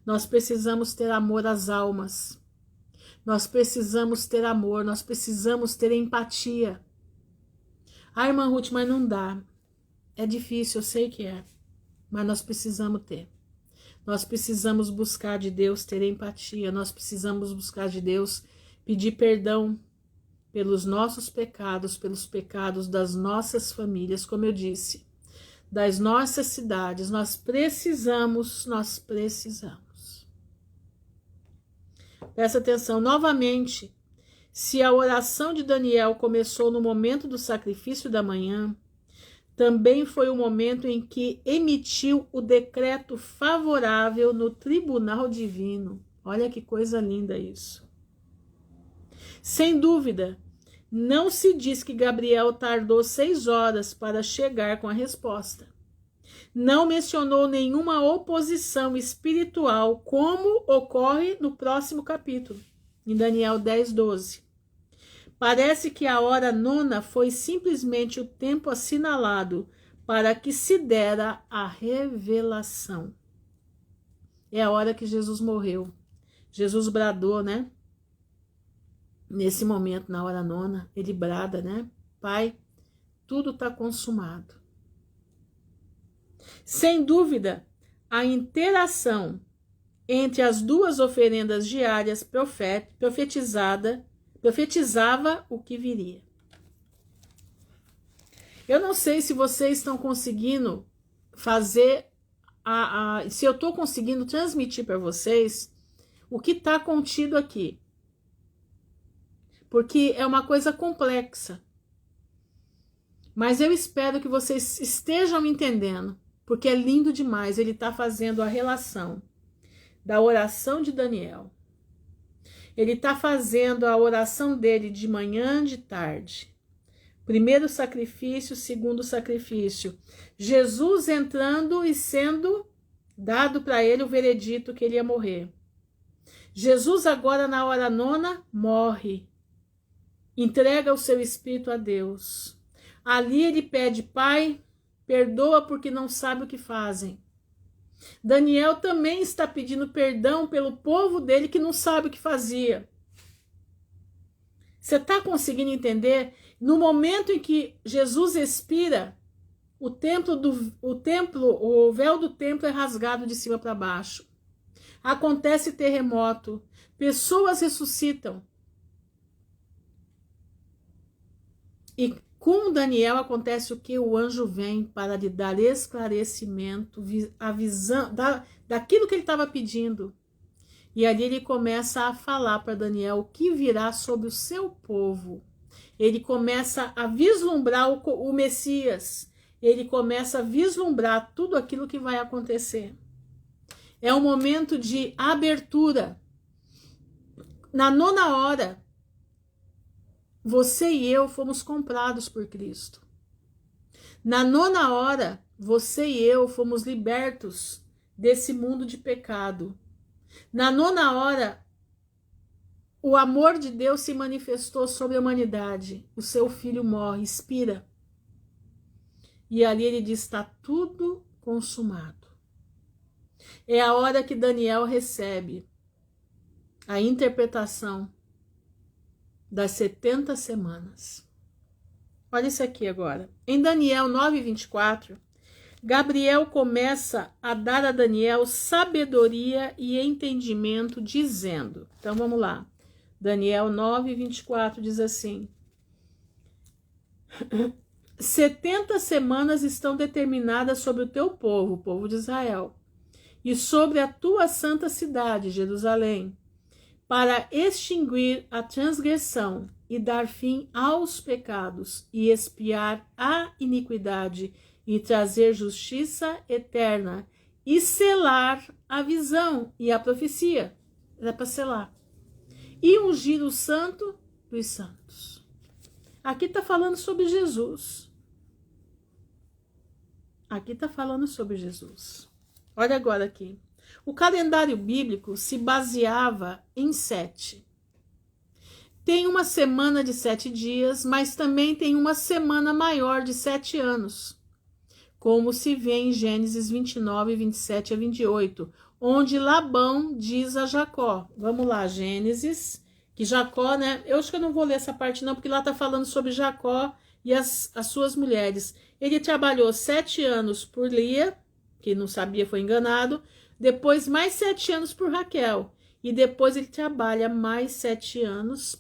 [SPEAKER 1] Nós precisamos ter amor às almas. Nós precisamos ter amor, nós precisamos ter empatia. Ah, irmã Ruth, mas não dá. É difícil, eu sei que é. Mas nós precisamos ter. Nós precisamos buscar de Deus ter empatia. Nós precisamos buscar de Deus pedir perdão pelos nossos pecados, pelos pecados das nossas famílias, como eu disse, das nossas cidades. Nós precisamos. Presta atenção, novamente, se a oração de Daniel começou no momento do sacrifício da manhã, também foi o momento em que emitiu o decreto favorável no tribunal divino. Olha que coisa linda isso. Sem dúvida, não se diz que Gabriel tardou 6 horas para chegar com a resposta. Não mencionou nenhuma oposição espiritual, como ocorre no próximo capítulo, em Daniel 10, 12. Parece que a hora 9 foi simplesmente o tempo assinalado para que se dera a revelação. É a hora que Jesus morreu. Jesus bradou, né? Nesse momento, na hora 9, ele brada, né? Pai, tudo está consumado. Sem dúvida, a interação entre as duas oferendas diárias profetizava o que viria. Eu não sei se vocês estão conseguindo fazer, se eu estou conseguindo transmitir para vocês o que está contido aqui. Porque é uma coisa complexa. Mas eu espero que vocês estejam entendendo, porque é lindo demais. Ele está fazendo a relação da oração de Daniel. Ele está fazendo a oração dele de manhã, de tarde. Primeiro sacrifício, segundo sacrifício. Jesus entrando e sendo dado para ele o veredito que ele ia morrer. Jesus agora na hora 9 morre. Entrega o seu espírito a Deus. Ali ele pede, Pai, perdoa porque não sabe o que fazem. Daniel também está pedindo perdão pelo povo dele que não sabe o que fazia. Você está conseguindo entender? No momento em que Jesus expira, o véu do templo é rasgado de cima para baixo. Acontece terremoto, pessoas ressuscitam. E com Daniel acontece o que? O anjo vem para lhe dar esclarecimento, a visão daquilo que ele estava pedindo. E ali ele começa a falar para Daniel o que virá sobre o seu povo. Ele começa a vislumbrar o Messias. Ele começa a vislumbrar tudo aquilo que vai acontecer. É um momento de abertura. Na 9ª hora, você e eu fomos comprados por Cristo. Na 9ª hora, você e eu fomos libertos desse mundo de pecado. Na 9ª hora, o amor de Deus se manifestou sobre a humanidade. O seu filho morre, expira. E ali ele diz, está tudo consumado. É a hora que Daniel recebe a interpretação das 70 semanas. Olha isso aqui agora. Em Daniel 9:24, Gabriel começa a dar a Daniel sabedoria e entendimento, dizendo... Então vamos lá. Daniel 9:24 diz assim: 70 semanas estão determinadas sobre o teu povo, o povo de Israel, e sobre a tua santa cidade, Jerusalém, para extinguir a transgressão e dar fim aos pecados e expiar a iniquidade e trazer justiça eterna e selar a visão e a profecia. Era para selar. E ungir o santo dos santos. Aqui está falando sobre Jesus. Aqui está falando sobre Jesus. Olha agora aqui. O calendário bíblico se baseava em 7. Tem uma semana de 7 dias, mas também tem uma semana maior de 7 anos. Como se vê em Gênesis 29, 27 a 28, onde Labão diz a Jacó. Vamos lá, Gênesis, que Jacó, né? Eu acho que eu não vou ler essa parte não, porque lá está falando sobre Jacó e as suas mulheres. Ele trabalhou 7 anos por Lia, que não sabia, foi enganado. Depois mais 7 anos por Raquel. E depois ele trabalha mais 7 anos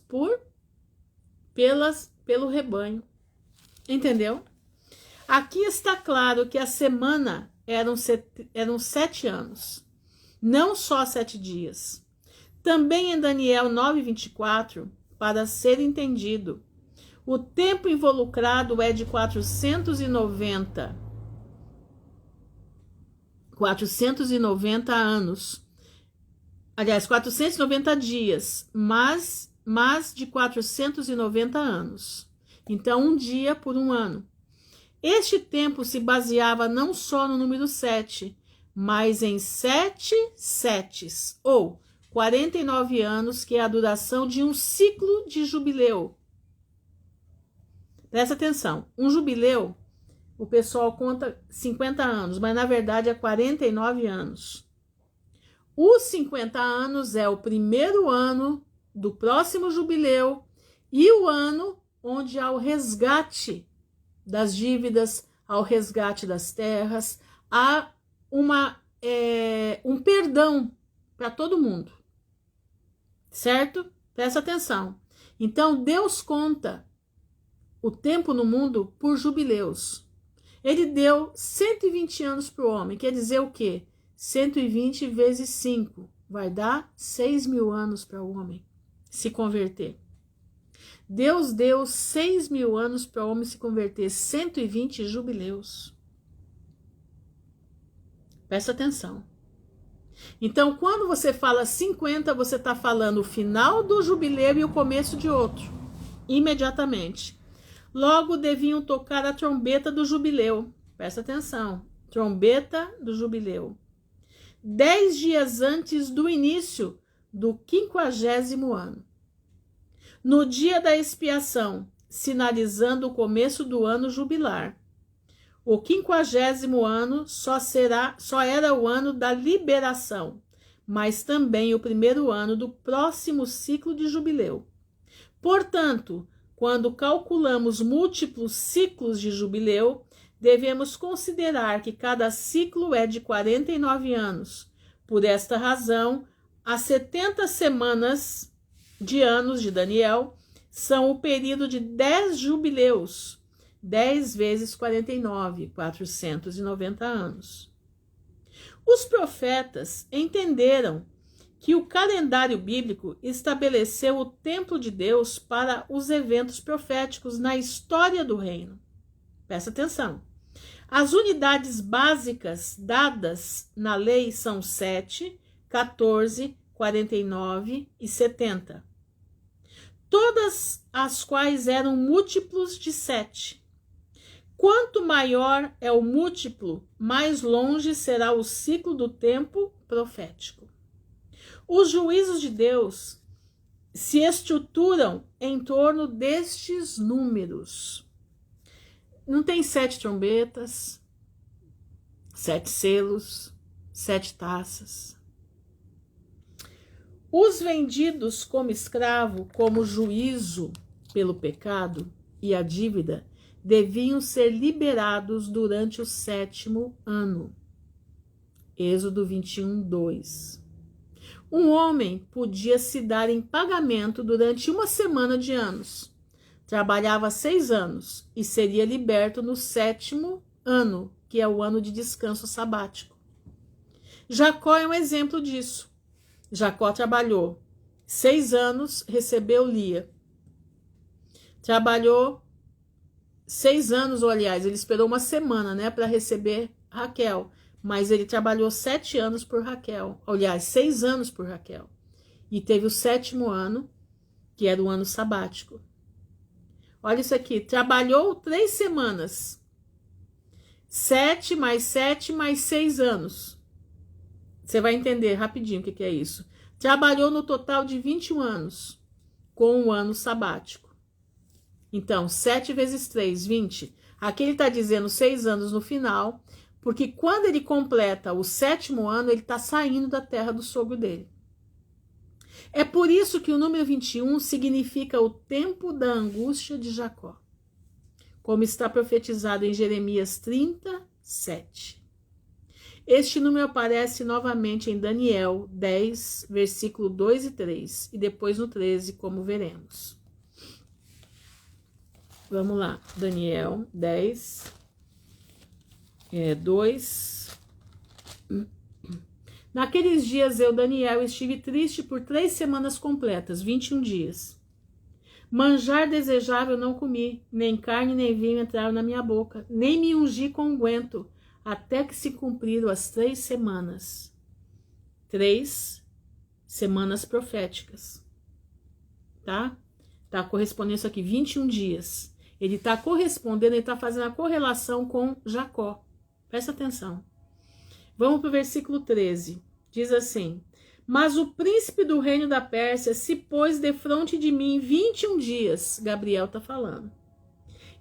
[SPEAKER 1] pelo rebanho. Entendeu? Aqui está claro que a semana eram 7 anos. Não só 7 dias. Também em Daniel 9:24, para ser entendido, o tempo involucrado é de 490 anos. Aliás, 490 dias, mas de 490 anos. Então, um dia por um ano. Este tempo se baseava não só no número 7, mas em 7 setes, ou 49 anos, que é a duração de um ciclo de jubileu. Presta atenção, um jubileu, o pessoal conta 50 anos, mas na verdade é 49 anos. Os 50 anos é o primeiro ano do próximo jubileu e o ano onde há o resgate das dívidas, ao resgate das terras, há um perdão para todo mundo. Certo? Presta atenção. Então, Deus conta o tempo no mundo por jubileus. Ele deu 120 anos para o homem. Quer dizer o quê? 120 vezes 5 vai dar 6.000 anos para o homem se converter. Deus deu 6.000 anos para o homem se converter, 120 jubileus. Presta atenção. Então, quando você fala 50, você está falando o final do jubileu e o começo de outro, imediatamente. Logo deviam tocar a trombeta do jubileu. Presta atenção, trombeta do jubileu. 10 dias antes do início do 50º ano. No dia da expiação, sinalizando o começo do ano jubilar. O 50º ano só era o ano da liberação, mas também o primeiro ano do próximo ciclo de jubileu. Portanto, quando calculamos múltiplos ciclos de jubileu, devemos considerar que cada ciclo é de 49 anos. Por esta razão, as 70 semanas de anos de Daniel são o período de 10 jubileus. 10 vezes 49, 490 anos. Os profetas entenderam que o calendário bíblico estabeleceu o templo de Deus para os eventos proféticos na história do reino. Presta atenção. As unidades básicas dadas na lei são 7, 14, 49 e 70. Todas as quais eram múltiplos de 7. Quanto maior é o múltiplo, mais longe será o ciclo do tempo profético. Os juízos de Deus se estruturam em torno destes números. Não tem 7 trombetas, 7 selos, 7 taças. Os vendidos como escravo, como juízo pelo pecado e a dívida, deviam ser liberados durante o 7º ano. Êxodo 21, 2. Um homem podia se dar em pagamento durante 1 semana de anos. Trabalhava 6 anos e seria liberto no 7º ano, que é o ano de descanso sabático. Jacó é um exemplo disso. Jacó trabalhou 6 anos, recebeu Lia. Trabalhou 6 anos, ou aliás, ele esperou 1 semana, né, para receber Raquel. Mas ele trabalhou 7 anos por Raquel. Aliás, 6 anos por Raquel. E teve o 7º ano, que era o ano sabático. Olha isso aqui. Trabalhou 3 semanas. 7 mais 7 mais 6 anos. Você vai entender rapidinho o que é isso. Trabalhou no total de 21 anos, com um ano sabático. Então, 7 vezes 3, 20. Aqui ele está dizendo 6 anos no final, porque quando ele completa o 7º ano, ele está saindo da terra do sogro dele. É por isso que o número 21 significa o tempo da angústia de Jacó, como está profetizado em Jeremias 37. Este número aparece novamente em Daniel 10, versículo 2 e 3, e depois no 13, como veremos. Vamos lá, Daniel 10, 2. Naqueles dias eu, Daniel, estive triste por 3 semanas completas, 21 dias. Manjar desejável não comi, nem carne nem vinho entraram na minha boca, nem me ungi com unguento, até que se cumpriram as 3 semanas. 3 semanas proféticas. Tá? Tá correspondendo isso aqui, 21 dias. Ele está correspondendo, ele está fazendo a correlação com Jacó. Presta atenção. Vamos para o versículo 13. Diz assim: mas o príncipe do reino da Pérsia se pôs defronte de mim 21 dias. Gabriel está falando.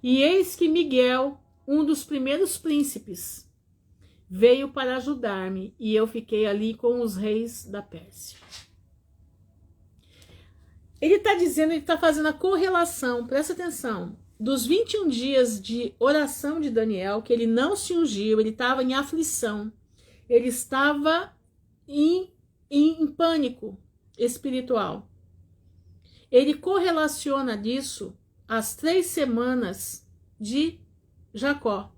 [SPEAKER 1] E eis que Miguel, um dos primeiros príncipes, veio para ajudar-me, e eu fiquei ali com os reis da Pérsia. Ele está dizendo, ele está fazendo a correlação, presta atenção, dos 21 dias de oração de Daniel, que ele não se ungiu, ele estava em aflição, ele estava em pânico espiritual. Ele correlaciona disso as 3 semanas de Jacó.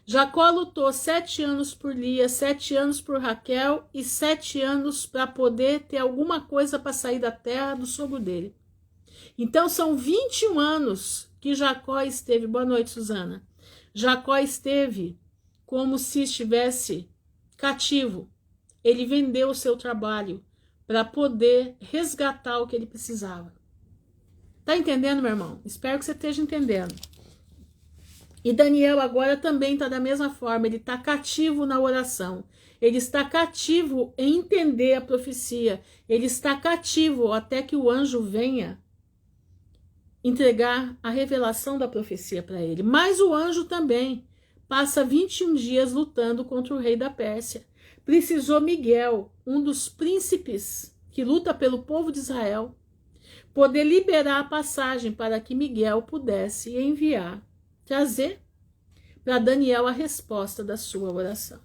[SPEAKER 1] Jacó lutou 7 anos por Lia, 7 anos por Raquel e 7 anos para poder ter alguma coisa para sair da terra do sogro dele. Então são 21 anos que Jacó esteve. Boa noite, Suzana. Jacó esteve como se estivesse cativo. Ele vendeu o seu trabalho para poder resgatar o que ele precisava. Tá entendendo, meu irmão? Espero que você esteja entendendo. E Daniel agora também está da mesma forma, ele está cativo na oração, ele está cativo em entender a profecia, ele está cativo até que o anjo venha entregar a revelação da profecia para ele. Mas o anjo também passa 21 dias lutando contra o rei da Pérsia. Precisou Miguel, um dos príncipes que luta pelo povo de Israel, poder liberar a passagem para que Miguel pudesse trazer para Daniel a resposta da sua oração.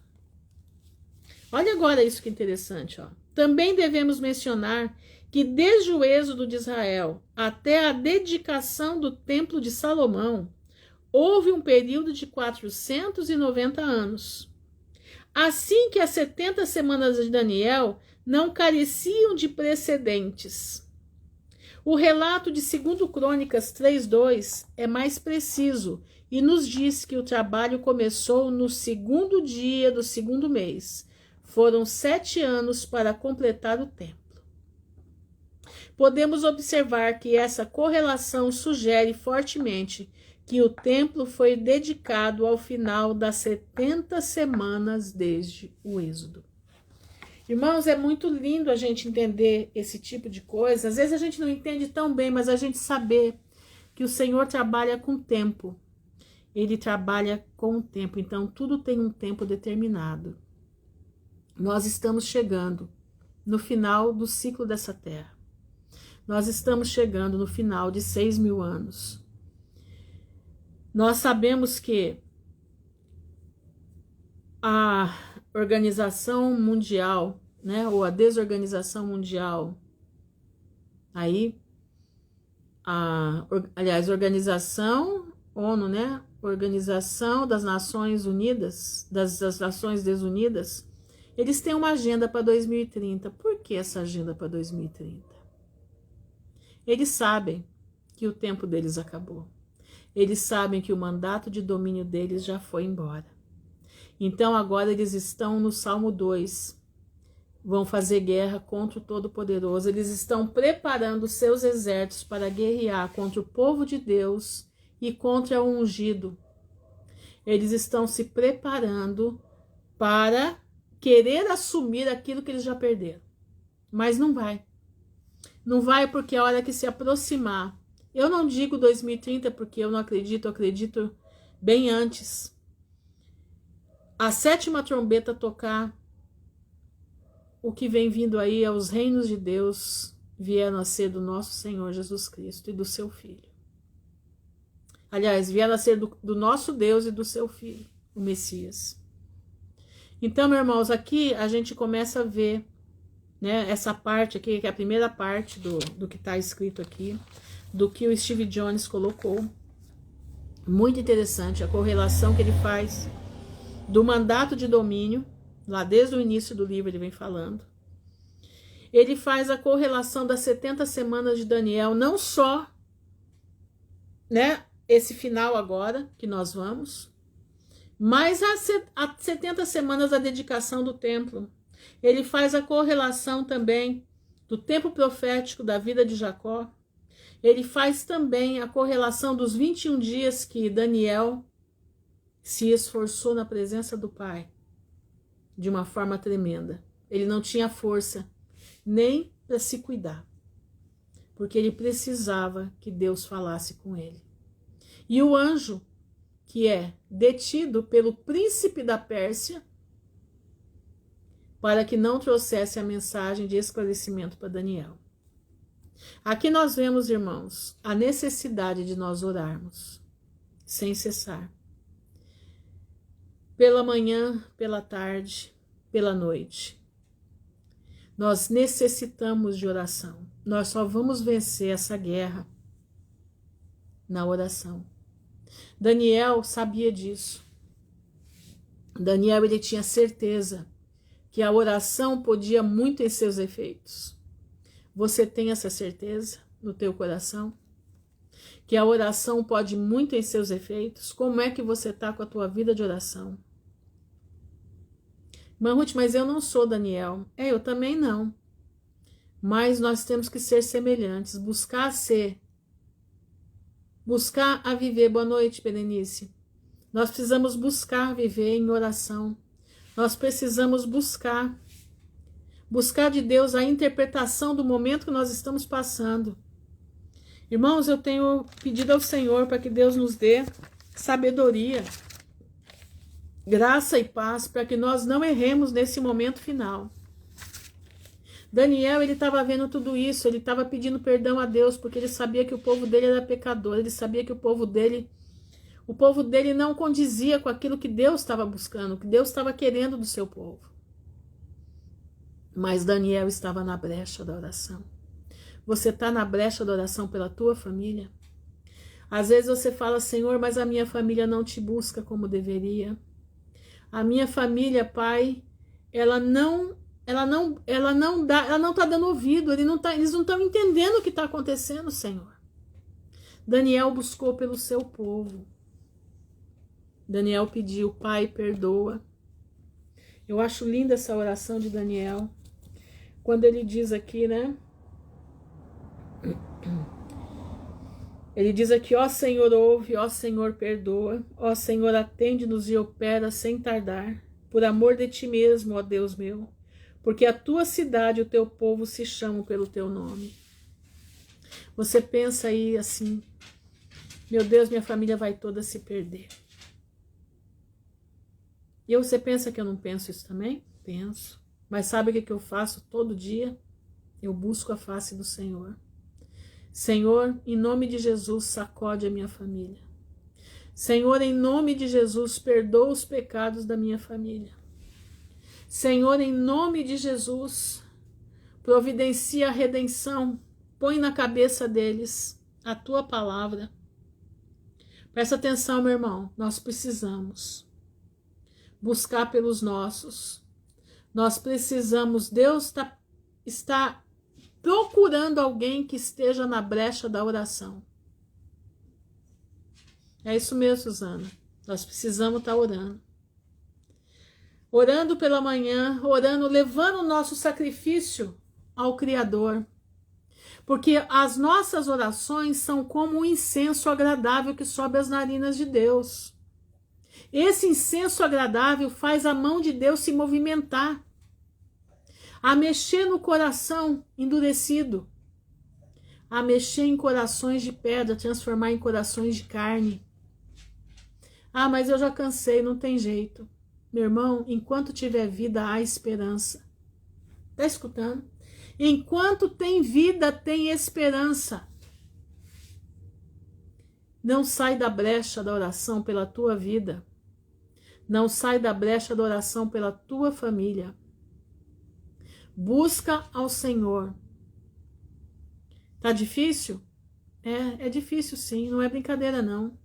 [SPEAKER 1] Olha agora isso que interessante, ó. Também devemos mencionar que desde o êxodo de Israel até a dedicação do templo de Salomão, houve um período de 490 anos. Assim que as 70 semanas de Daniel não careciam de precedentes. O relato de 2 Crônicas 3:2 é mais preciso e nos diz que o trabalho começou no 2º dia do 2º mês. Foram 7 anos para completar o templo. Podemos observar que essa correlação sugere fortemente que o templo foi dedicado ao final das 70 semanas desde o Êxodo. Irmãos, é muito lindo a gente entender esse tipo de coisa. Às vezes a gente não entende tão bem, mas a gente saber que o Senhor trabalha com tempo. Ele trabalha com o tempo, então tudo tem um tempo determinado. Nós estamos chegando no final do ciclo dessa terra. Nós estamos chegando no final de 6.000 anos. Nós sabemos que a organização mundial, né, ou a desorganização mundial, organização ONU, né, Organização das Nações Unidas, das Nações Desunidas, eles têm uma agenda para 2030. Por que essa agenda para 2030? Eles sabem que o tempo deles acabou. Eles sabem que o mandato de domínio deles já foi embora. Então agora eles estão no Salmo 2. Vão fazer guerra contra o Todo-Poderoso. Eles estão preparando seus exércitos para guerrear contra o povo de Deus e contra o ungido. Eles estão se preparando para querer assumir aquilo que eles já perderam. Mas não vai. Não vai porque a hora que se aproximar, eu não digo 2030 porque eu não acredito, eu acredito bem antes. A 7ª trombeta tocar, o que vem vindo aí é os reinos de Deus vieram a ser do nosso Senhor Jesus Cristo e do seu Filho. Aliás, vieram a ser do nosso Deus e do seu Filho, o Messias. Então, meus irmãos, aqui a gente começa a ver, né, essa parte aqui, que é a primeira parte do que está escrito aqui, do que o Steve Jones colocou. Muito interessante a correlação que ele faz do mandato de domínio, lá desde o início do livro ele vem falando. Ele faz a correlação das 70 semanas de Daniel, não só, né, esse final agora que nós vamos, mas as 70 semanas da dedicação do templo. Ele faz a correlação também do tempo profético da vida de Jacó. Ele faz também a correlação dos 21 dias que Daniel se esforçou na presença do Pai de uma forma tremenda. Ele não tinha força nem para se cuidar, porque ele precisava que Deus falasse com ele. E o anjo, que é detido pelo príncipe da Pérsia, para que não trouxesse a mensagem de esclarecimento para Daniel. Aqui nós vemos, irmãos, a necessidade de nós orarmos sem cessar. Pela manhã, pela tarde, pela noite. Nós necessitamos de oração. Nós só vamos vencer essa guerra na oração. Daniel sabia disso. Daniel, ele tinha certeza que a oração podia muito em seus efeitos. Você tem essa certeza no teu coração? Que a oração pode muito em seus efeitos? Como é que você está com a tua vida de oração? Irmã Ruth, mas eu não sou Daniel. Eu também não. Mas nós temos que ser semelhantes, buscar a viver. Boa noite, Berenice. Nós precisamos buscar viver em oração. Nós precisamos buscar de Deus a interpretação do momento que nós estamos passando. Irmãos, eu tenho pedido ao Senhor para que Deus nos dê sabedoria, graça e paz, para que nós não erremos nesse momento final. Daniel, ele estava vendo tudo isso, ele estava pedindo perdão a Deus, porque ele sabia que o povo dele era pecador, ele sabia que o povo dele não condizia com aquilo que Deus estava buscando, que Deus estava querendo do seu povo. Mas Daniel estava na brecha da oração. Você está na brecha da oração pela tua família? Às vezes você fala, Senhor, mas a minha família não te busca como deveria. A minha família, Pai, ela não está dando ouvido, eles não estão entendendo o que está acontecendo, Senhor. Daniel buscou pelo seu povo. Daniel pediu, Pai, perdoa. Eu acho linda essa oração de Daniel. Quando ele diz aqui, né? Ele diz aqui, ó Senhor, ouve, ó Senhor, perdoa, ó Senhor, atende-nos e opera sem tardar, por amor de ti mesmo, ó Deus meu, porque a tua cidade e o teu povo se chamam pelo teu nome. Você pensa aí assim, meu Deus, minha família vai toda se perder. E você pensa que eu não penso isso também? Penso. Mas sabe o que eu faço todo dia? Eu busco a face do Senhor. Senhor, em nome de Jesus, sacode a minha família. Senhor, em nome de Jesus, perdoa os pecados da minha família. Senhor, em nome de Jesus, providencia a redenção, põe na cabeça deles a tua palavra. Presta atenção, meu irmão, nós precisamos buscar pelos nossos. Nós precisamos, Deus está procurando alguém que esteja na brecha da oração. É isso mesmo, Suzana. Nós precisamos estar orando. Orando pela manhã, orando, levando o nosso sacrifício ao Criador. Porque as nossas orações são como um incenso agradável que sobe às narinas de Deus. Esse incenso agradável faz a mão de Deus se movimentar, a mexer no coração endurecido, a mexer em corações de pedra, transformar em corações de carne. Ah, mas eu já cansei, não tem jeito. Meu irmão, enquanto tiver vida, há esperança. Tá escutando? Enquanto tem vida, tem esperança. Não sai da brecha da oração pela tua vida. Não sai da brecha da oração pela tua família. Busca ao Senhor. Tá difícil? É difícil sim, não é brincadeira não.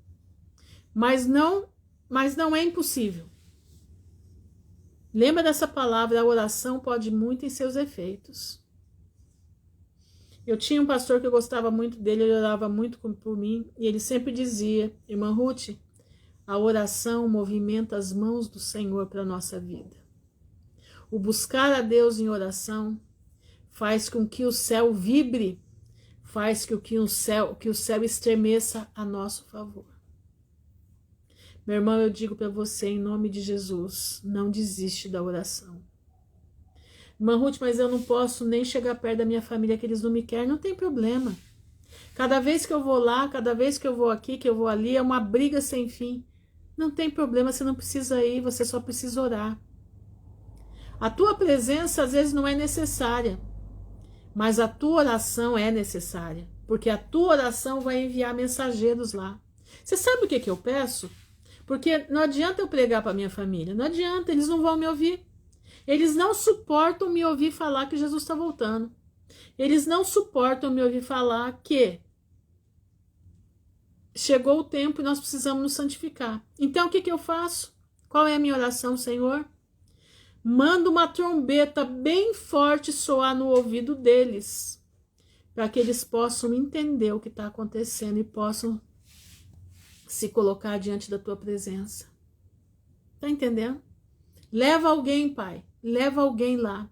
[SPEAKER 1] Mas não é impossível. Lembra dessa palavra, a oração pode muito em seus efeitos. Eu tinha um pastor que eu gostava muito dele, ele orava muito por mim, e ele sempre dizia, irmã Ruth, a oração movimenta as mãos do Senhor para a nossa vida. O buscar a Deus em oração faz com que o céu vibre, faz com que o céu estremeça a nosso favor. Meu irmão, eu digo para você, em nome de Jesus, não desiste da oração. Irmã Ruth, mas eu não posso nem chegar perto da minha família, que eles não me querem, não tem problema. Cada vez que eu vou lá, cada vez que eu vou aqui, que eu vou ali, é uma briga sem fim. Não tem problema, você não precisa ir, você só precisa orar. A tua presença às vezes não é necessária, mas a tua oração é necessária, porque a tua oração vai enviar mensageiros lá. Você sabe o que eu peço? Porque não adianta eu pregar para minha família, não adianta, eles não vão me ouvir. Eles não suportam me ouvir falar que Jesus está voltando. Eles não suportam me ouvir falar que chegou o tempo e nós precisamos nos santificar. Então o que eu faço? Qual é a minha oração, Senhor? Manda uma trombeta bem forte soar no ouvido deles, para que eles possam entender o que está acontecendo e possam se colocar diante da tua presença. Tá entendendo? Leva alguém, Pai. Leva alguém lá.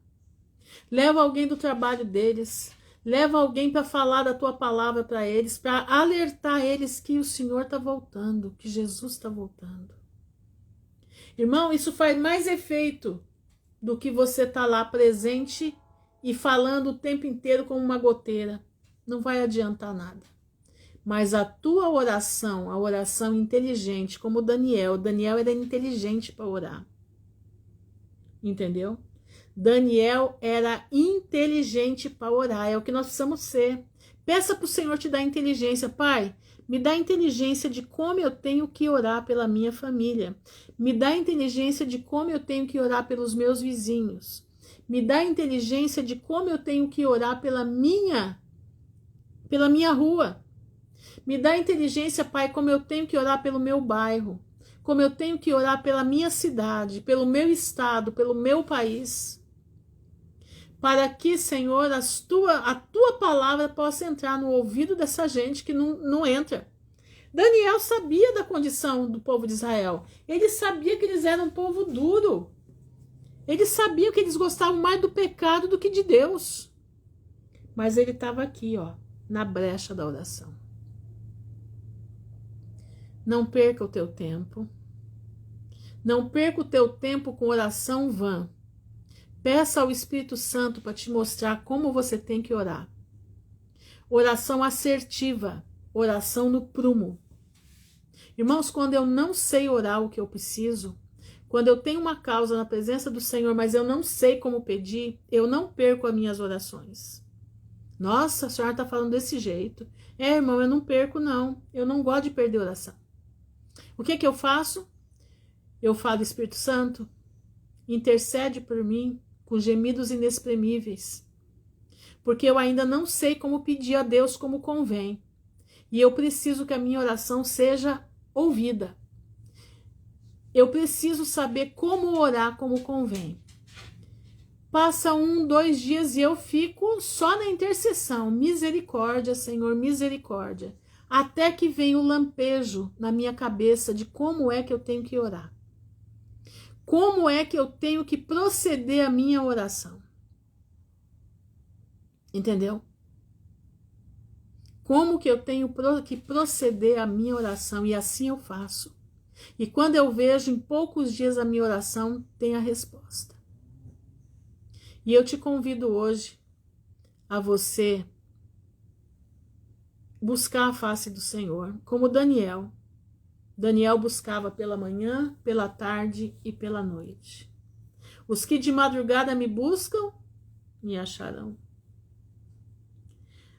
[SPEAKER 1] Leva alguém do trabalho deles. Leva alguém para falar da tua palavra para eles, para alertar eles que o Senhor está voltando, que Jesus está voltando. Irmão, isso faz mais efeito do que você estar lá presente e falando o tempo inteiro como uma goteira. Não vai adiantar nada. Mas a tua oração, a oração inteligente, como Daniel era inteligente para orar. Entendeu? Daniel era inteligente para orar, é o que nós precisamos ser. Peça para o Senhor te dar inteligência. Pai, me dá inteligência de como eu tenho que orar pela minha família. Me dá inteligência de como eu tenho que orar pelos meus vizinhos. Me dá inteligência de como eu tenho que orar pela minha rua. Me dá inteligência, Pai, como eu tenho que orar pelo meu bairro. Como eu tenho que orar pela minha cidade, pelo meu estado, pelo meu país. Para que, Senhor, a tua palavra possa entrar no ouvido dessa gente que não entra. Daniel sabia da condição do povo de Israel. Ele sabia que eles eram um povo duro. Ele sabia que eles gostavam mais do pecado do que de Deus. Mas ele estava aqui, ó, na brecha da oração. Não perca o teu tempo. Não perca o teu tempo com oração vã. Peça ao Espírito Santo para te mostrar como você tem que orar. Oração assertiva, oração no prumo. Irmãos, quando eu não sei orar o que eu preciso, quando eu tenho uma causa na presença do Senhor, mas eu não sei como pedir, eu não perco as minhas orações. Nossa, a senhora está falando desse jeito. Irmão, eu não perco não. Eu não gosto de perder oração. O que eu faço? Eu falo, Espírito Santo, intercede por mim com gemidos inexprimíveis, porque eu ainda não sei como pedir a Deus como convém, e eu preciso que a minha oração seja ouvida. Eu preciso saber como orar como convém. Passa 1, 2 dias e eu fico só na intercessão. Misericórdia, Senhor, misericórdia. Até que vem o lampejo na minha cabeça de como é que eu tenho que orar. Como é que eu tenho que proceder a minha oração? Entendeu? Como que eu tenho que proceder a minha oração? E assim eu faço. E quando eu vejo, em poucos dias a minha oração tem a resposta. E eu te convido hoje a você buscar a face do Senhor, como Daniel. Daniel buscava pela manhã, pela tarde e pela noite. Os que de madrugada me buscam, me acharão.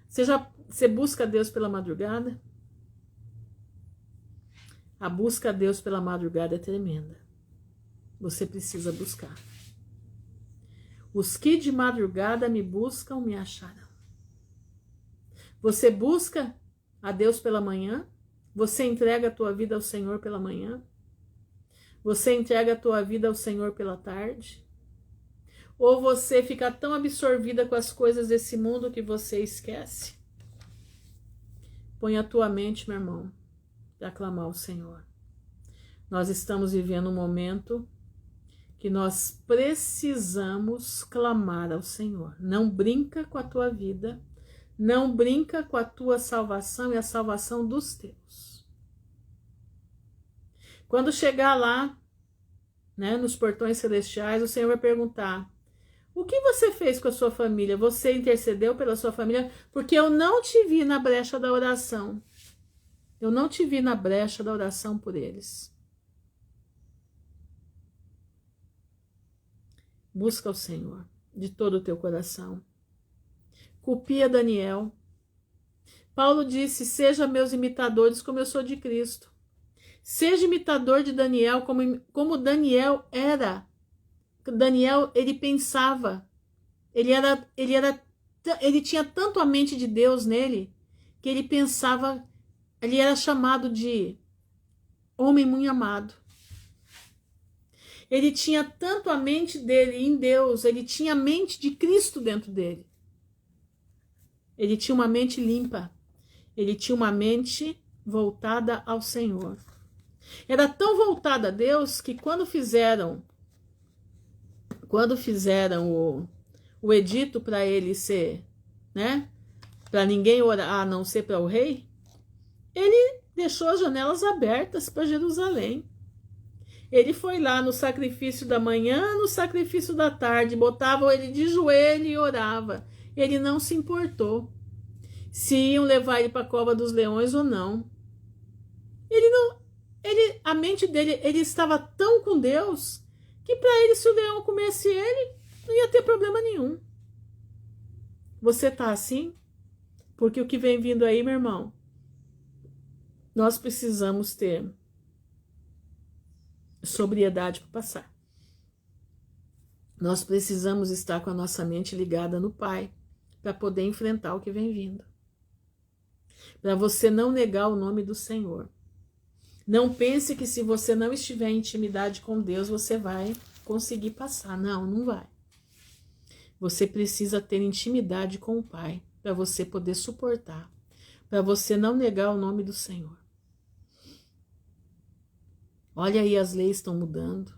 [SPEAKER 1] Você busca Deus pela madrugada? A busca a Deus pela madrugada é tremenda. Você precisa buscar. Os que de madrugada me buscam, me acharão. Você busca a Deus pela manhã? Você entrega a tua vida ao Senhor pela manhã? Você entrega a tua vida ao Senhor pela tarde? Ou você fica tão absorvida com as coisas desse mundo que você esquece? Põe a tua mente, meu irmão, para clamar ao Senhor. Nós estamos vivendo um momento que nós precisamos clamar ao Senhor. Não brinca com a tua vida, não brinca com a tua salvação e a salvação dos teus. Quando chegar lá, né, nos portões celestiais, o Senhor vai perguntar: o que você fez com a sua família? Você intercedeu pela sua família? Porque eu não te vi na brecha da oração. Eu não te vi na brecha da oração por eles. Busca o Senhor de todo o teu coração. Copia Daniel. Paulo disse: seja meus imitadores como eu sou de Cristo. Seja imitador de Daniel como Daniel era. Daniel, ele pensava. Ele tinha tanto a mente de Deus nele que ele pensava. Ele era chamado de homem muito amado. Ele tinha tanto a mente dele em Deus, ele tinha a mente de Cristo dentro dele. Ele tinha uma mente limpa. Ele tinha uma mente voltada ao Senhor. Era tão voltada a Deus que quando fizeram o edito para ele ser, né, para ninguém orar a não ser para o rei, ele deixou as janelas abertas para Jerusalém. Ele foi lá no sacrifício da manhã, no sacrifício da tarde, botavam ele de joelho e orava. Ele não se importou se iam levar ele para a cova dos leões ou não. A mente dele, ele estava tão com Deus que para ele, se o leão comesse ele, não ia ter problema nenhum. Você tá assim? Porque o que vem vindo aí, meu irmão, nós precisamos ter sobriedade para passar. Nós precisamos estar com a nossa mente ligada no Pai para poder enfrentar o que vem vindo. Para você não negar o nome do Senhor. Não pense que se você não estiver em intimidade com Deus, você vai conseguir passar. Não, não vai. Você precisa ter intimidade com o Pai para você poder suportar, para você não negar o nome do Senhor. Olha aí, as leis estão mudando,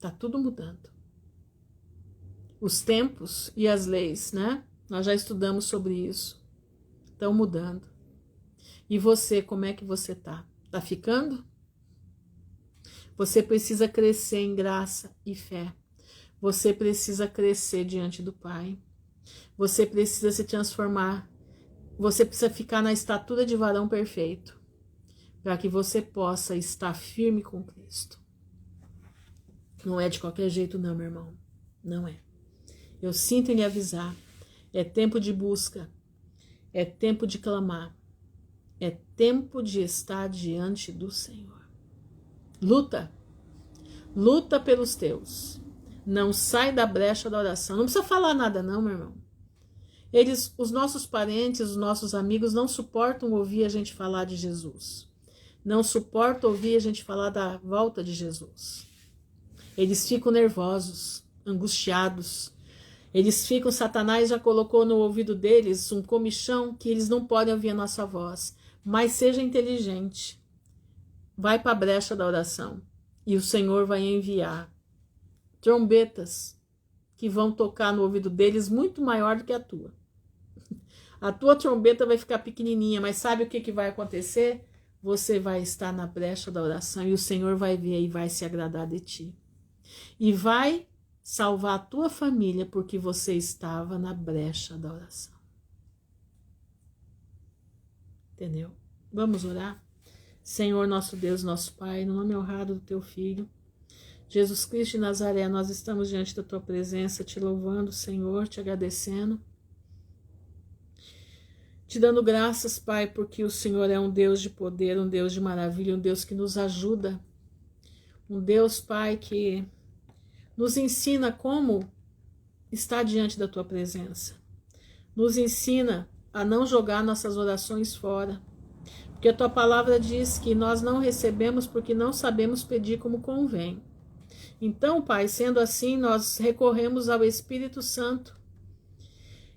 [SPEAKER 1] tá tudo mudando. Os tempos e as leis, né? Nós já estudamos sobre isso. Estão mudando. E você, como é que você tá? Tá ficando? Você precisa crescer em graça e fé. Você precisa crescer diante do Pai. Você precisa se transformar. Você precisa ficar na estatura de varão perfeito, para que você possa estar firme com Cristo. Não é de qualquer jeito não, meu irmão. Não é. Eu sinto em lhe avisar. É tempo de busca. É tempo de clamar. É tempo de estar diante do Senhor. Luta. Luta pelos teus. Não sai da brecha da oração. Não precisa falar nada não, meu irmão. Os nossos parentes, os nossos amigos não suportam ouvir a gente falar de Jesus. Não suportam ouvir a gente falar da volta de Jesus. Eles ficam nervosos, angustiados. Satanás já colocou no ouvido deles um comichão que eles não podem ouvir a nossa voz. Mas seja inteligente. Vai para a brecha da oração. E o Senhor vai enviar trombetas que vão tocar no ouvido deles muito maior do que a tua. A tua trombeta vai ficar pequenininha, mas sabe o que vai acontecer? Você vai estar na brecha da oração e o Senhor vai ver e vai se agradar de ti. E vai salvar a tua família porque você estava na brecha da oração. Entendeu? Vamos orar? Senhor, nosso Deus, nosso Pai, no nome honrado do teu Filho, Jesus Cristo de Nazaré, nós estamos diante da tua presença, te louvando, Senhor, te agradecendo, te dando graças, Pai, porque o Senhor é um Deus de poder, um Deus de maravilha, um Deus que nos ajuda, um Deus, Pai, que nos ensina como estar diante da tua presença, nos ensina a não jogar nossas orações fora, porque a tua palavra diz que nós não recebemos porque não sabemos pedir como convém. Então, Pai, sendo assim, nós recorremos ao Espírito Santo,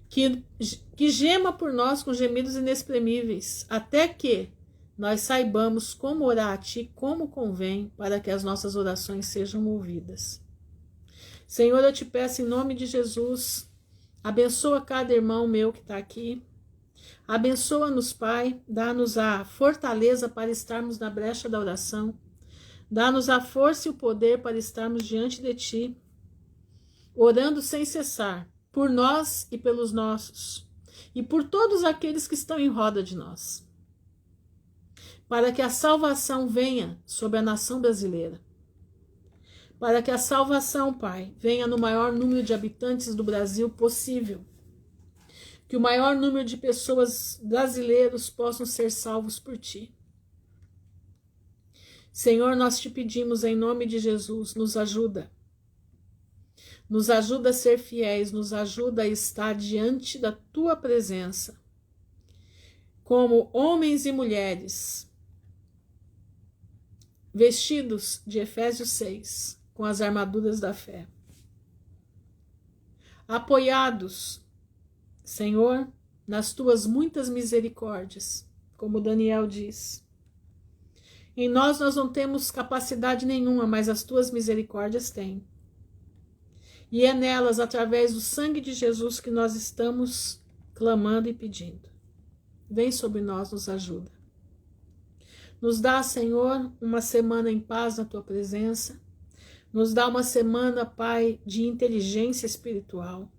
[SPEAKER 1] que gema por nós com gemidos inexprimíveis, até que nós saibamos como orar a Ti, como convém, para que as nossas orações sejam ouvidas. Senhor, eu te peço em nome de Jesus, abençoa cada irmão meu que está aqui, abençoa-nos, Pai, dá-nos a fortaleza para estarmos na brecha da oração, dá-nos a força e o poder para estarmos diante de Ti, orando sem cessar, por nós e pelos nossos, e por todos aqueles que estão em roda de nós, para que a salvação venha sobre a nação brasileira, para que a salvação, Pai, venha no maior número de habitantes do Brasil possível, que o maior número de pessoas brasileiros possam ser salvos por Ti. Senhor, nós te pedimos em nome de Jesus, nos ajuda. Nos ajuda a ser fiéis, nos ajuda a estar diante da Tua presença, como homens e mulheres, vestidos de Efésios 6, com as armaduras da fé. Apoiados, Senhor, nas Tuas muitas misericórdias, como Daniel diz. Em nós não temos capacidade nenhuma, mas as Tuas misericórdias têm. E é nelas, através do sangue de Jesus, que nós estamos clamando e pedindo. Vem sobre nós, nos ajuda. Nos dá, Senhor, uma semana em paz na Tua presença. Nos dá uma semana, Pai, de inteligência espiritual.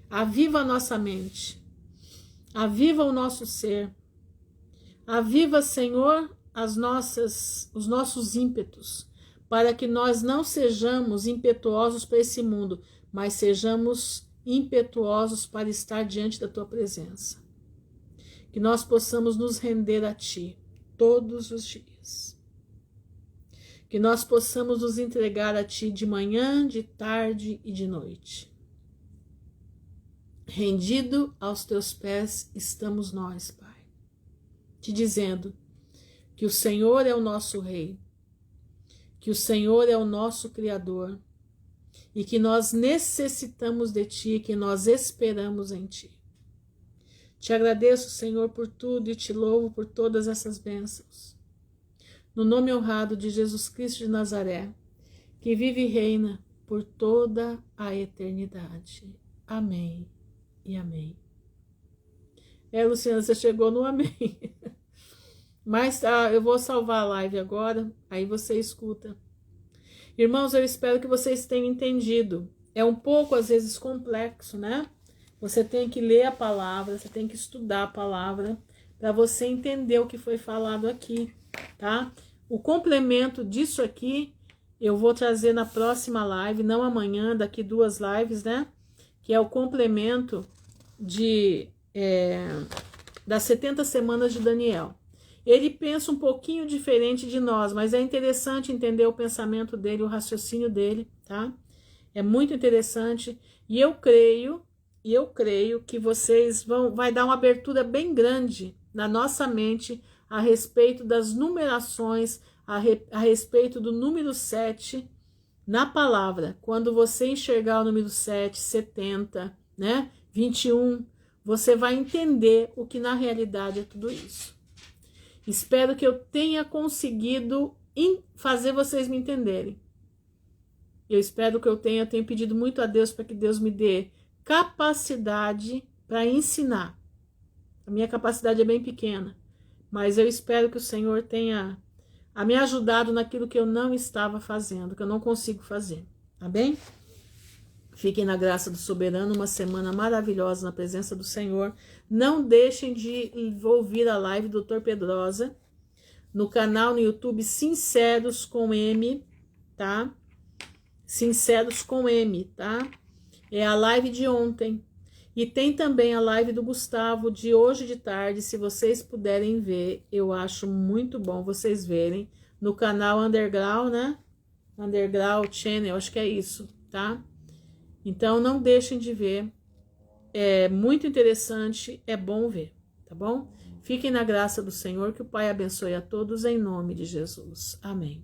[SPEAKER 1] Aviva a nossa mente. Aviva o nosso ser. Aviva, Senhor, os nossos ímpetos, para que nós não sejamos impetuosos para esse mundo, mas sejamos impetuosos para estar diante da tua presença. Que nós possamos nos render a ti todos os dias. Que nós possamos nos entregar a ti de manhã, de tarde e de noite. Rendido aos teus pés estamos nós, Pai, te dizendo que o Senhor é o nosso Rei, que o Senhor é o nosso Criador e que nós necessitamos de Ti, que nós esperamos em Ti. Te agradeço, Senhor, por tudo e te louvo por todas essas bênçãos. No nome honrado de Jesus Cristo de Nazaré, que vive e reina por toda a eternidade. Amém e amém. Luciana, você chegou no amém. Mas eu vou salvar a live agora, aí você escuta. Irmãos, eu espero que vocês tenham entendido. É um pouco, às vezes, complexo, né? Você tem que ler a palavra, você tem que estudar a palavra para você entender o que foi falado aqui, tá? O complemento disso aqui eu vou trazer na próxima live, não amanhã, daqui 2 lives, né? Que é o complemento das 70 semanas de Daniel. Ele pensa um pouquinho diferente de nós, mas é interessante entender o pensamento dele, o raciocínio dele, tá? É muito interessante e eu creio que vocês vai dar uma abertura bem grande na nossa mente a respeito das numerações, a respeito do número 7 na palavra. Quando você enxergar o número 7, 70, né, 21, você vai entender o que na realidade é tudo isso. Espero que eu tenha conseguido fazer vocês me entenderem. Eu espero que eu tenho pedido muito a Deus para que Deus me dê capacidade para ensinar. A minha capacidade é bem pequena, mas eu espero que o Senhor tenha me ajudado naquilo que eu não estava fazendo, que eu não consigo fazer, tá bem? Fiquem na graça do soberano, uma semana maravilhosa na presença do Senhor. Não deixem de ouvir a live do Dr. Pedrosa no canal no YouTube Sinceros com M, tá? Sinceros com M, tá? É a live de ontem. E tem também a live do Gustavo de hoje de tarde, se vocês puderem ver, eu acho muito bom vocês verem no canal Underground, né? Underground Channel, acho que é isso, tá? Então não deixem de ver, é muito interessante, é bom ver, tá bom? Fiquem na graça do Senhor, que o Pai abençoe a todos em nome de Jesus. Amém.